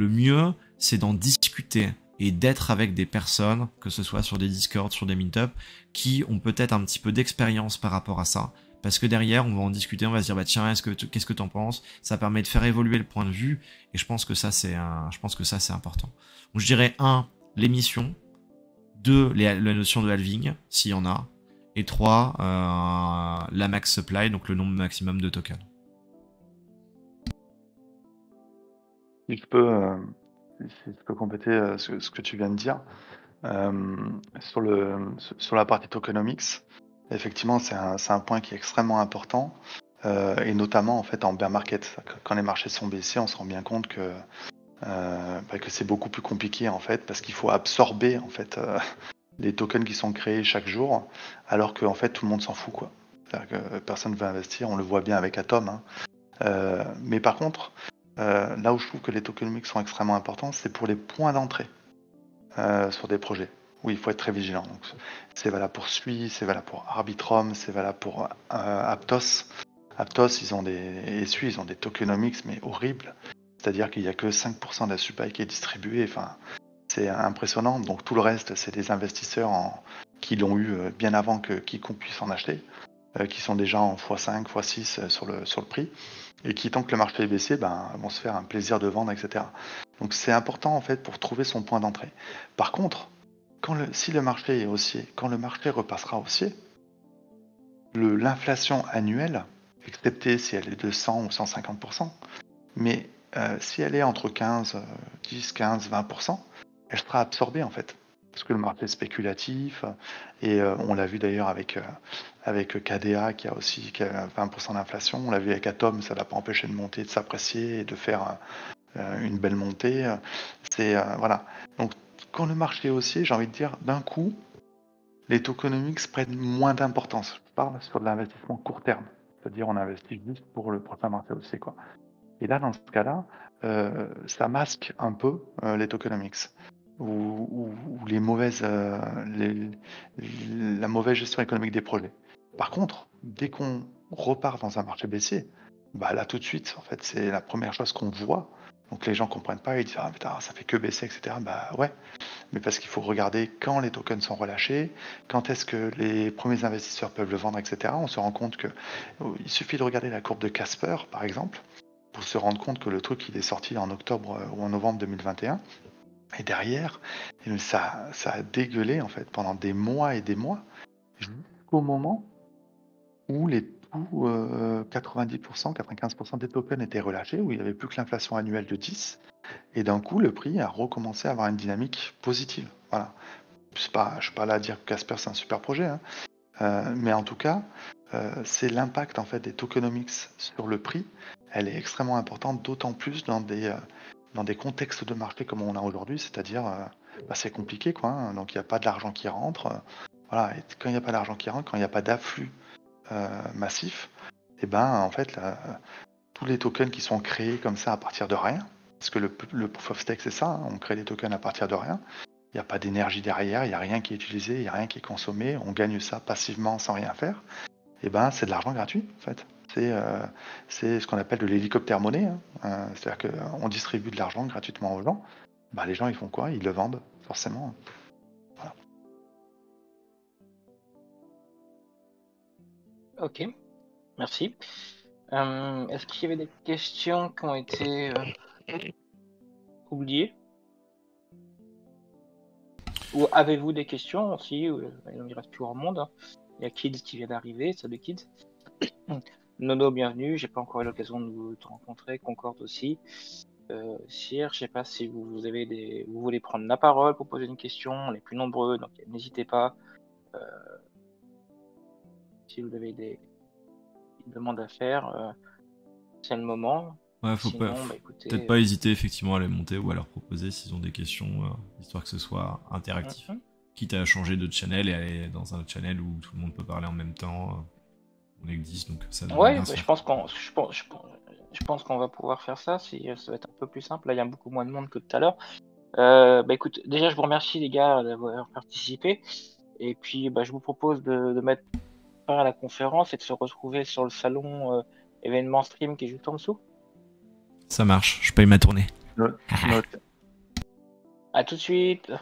mieux c'est d'en discuter et d'être avec des personnes, que ce soit sur des Discord, sur des Meetup, qui ont peut-être un petit peu d'expérience par rapport à ça. Parce que derrière, on va en discuter, on va se dire, tiens, qu'est-ce que t'en penses? Ça permet de faire évoluer le point de vue, et je pense que ça, c'est important. Donc, je dirais 1, l'émission, 2, la notion de halving, s'il y en a, et 3, la max supply, donc le nombre maximum de tokens. Si je peux compléter ce que tu viens de dire, sur la partie tokenomics, effectivement, c'est un point qui est extrêmement important, et notamment en fait en bear market. Quand les marchés sont baissés, on se rend bien compte que c'est beaucoup plus compliqué en fait, parce qu'il faut absorber en fait les tokens qui sont créés chaque jour, alors que en fait tout le monde s'en fout quoi. C'est-à-dire que personne ne veut investir, on le voit bien avec Atom. Hein. Mais par contre, là où je trouve que les tokenomics sont extrêmement importants, c'est pour les points d'entrée sur des projets où il faut être très vigilant. Donc, c'est valable pour Sui, c'est valable pour Arbitrum, c'est valable pour Aptos. Aptos, ils ont des tokenomics mais horribles. C'est-à-dire qu'il n'y a que 5% de la supply qui est distribuée. Enfin, c'est impressionnant. Donc tout le reste, c'est des investisseurs qui l'ont eu bien avant que quiconque puisse en acheter, qui sont déjà en x5, x6 sur le prix, et qui, tant que le marché est baissé, vont se faire un plaisir de vendre, etc. Donc c'est important en fait pour trouver son point d'entrée. Par contre, si le marché est haussier, quand le marché repassera haussier, l'inflation annuelle, excepté si elle est de 100 ou 150%, mais si elle est entre 10, 15, 20%, elle sera absorbée en fait. Parce que le marché est spéculatif, et on l'a vu d'ailleurs avec KDA qui a 20% d'inflation, on l'a vu avec Atom, ça ne l'a pas empêché de monter, de s'apprécier et de faire une belle montée. Voilà. Donc quand le marché est haussier, j'ai envie de dire, d'un coup, les tokenomics prennent moins d'importance. Je parle sur de l'investissement court terme, c'est-à-dire on investit juste pour le prochain marché haussier, quoi. Et là, dans ce cas-là, ça masque un peu les tokenomics ou la mauvaise gestion économique des projets. Par contre, dès qu'on repart dans un marché baissier, là tout de suite, en fait, c'est la première chose qu'on voit. Donc les gens comprennent pas, ils disent ah putain, ça fait que baisser, etc. Ouais, mais parce qu'il faut regarder quand les tokens sont relâchés, quand est-ce que les premiers investisseurs peuvent le vendre, etc. On se rend compte que il suffit de regarder la courbe de Casper, par exemple, pour se rendre compte que le truc il est sorti en octobre ou en novembre 2021. Et derrière, ça a dégueulé en fait pendant des mois et des mois, jusqu'au moment où les 90%, 95% des tokens étaient relâchés, où il n'y avait plus que l'inflation annuelle de 10, et d'un coup le prix a recommencé à avoir une dynamique positive. Voilà. Je ne suis pas là à dire que Casper c'est un super projet, hein. Mais en tout cas, c'est l'impact en fait des tokenomics sur le prix. Elle est extrêmement importante, d'autant plus dans des contextes de marché comme on a aujourd'hui, c'est-à-dire c'est compliqué, quoi, hein. Donc il n'y a pas d'argent qui rentre. Voilà. Et quand il n'y a pas d'argent qui rentre, quand il n'y a pas d'afflux massif, et en fait tous les tokens qui sont créés comme ça à partir de rien, parce que le proof of stake c'est ça, hein, on crée des tokens à partir de rien. Il n'y a pas d'énergie derrière, il n'y a rien qui est utilisé, il n'y a rien qui est consommé, on gagne ça passivement sans rien faire. Et c'est de l'argent gratuit en fait. C'est ce qu'on appelle de l'hélicoptère monnaie, hein. C'est-à-dire qu'on distribue de l'argent gratuitement aux gens. Les gens ils font quoi? Ils le vendent forcément. Voilà. Ok, merci. Est-ce qu'il y avait des questions qui ont été oubliées? Ou avez-vous des questions aussi? Il ne reste plus grand monde, hein. Il y a Kids qui vient d'arriver, salut Kids. Nono, bienvenue, j'ai pas encore eu l'occasion de te rencontrer, Concorde aussi. Sire, je sais pas si vous voulez prendre la parole pour poser une question, on est plus nombreux, donc n'hésitez pas. Si vous avez des demandes à faire, c'est le moment. Ouais, faut Sinon, peut-être écoutez, pas hésiter effectivement à les monter ou à leur proposer s'ils ont des questions, histoire que ce soit interactif. Quitte à changer de channel et aller dans un autre channel où tout le monde peut parler en même temps. On est que 10, donc ça devrait bien se faire. je pense qu'on va pouvoir faire ça, ça va être un peu plus simple. Là, il y a beaucoup moins de monde que tout à l'heure. Écoute, déjà, je vous remercie les gars d'avoir participé. Et puis, je vous propose de mettre fin à la conférence et de se retrouver sur le salon événement stream qui est juste en dessous. Ça marche, je paye ma tournée. Note. À tout de suite.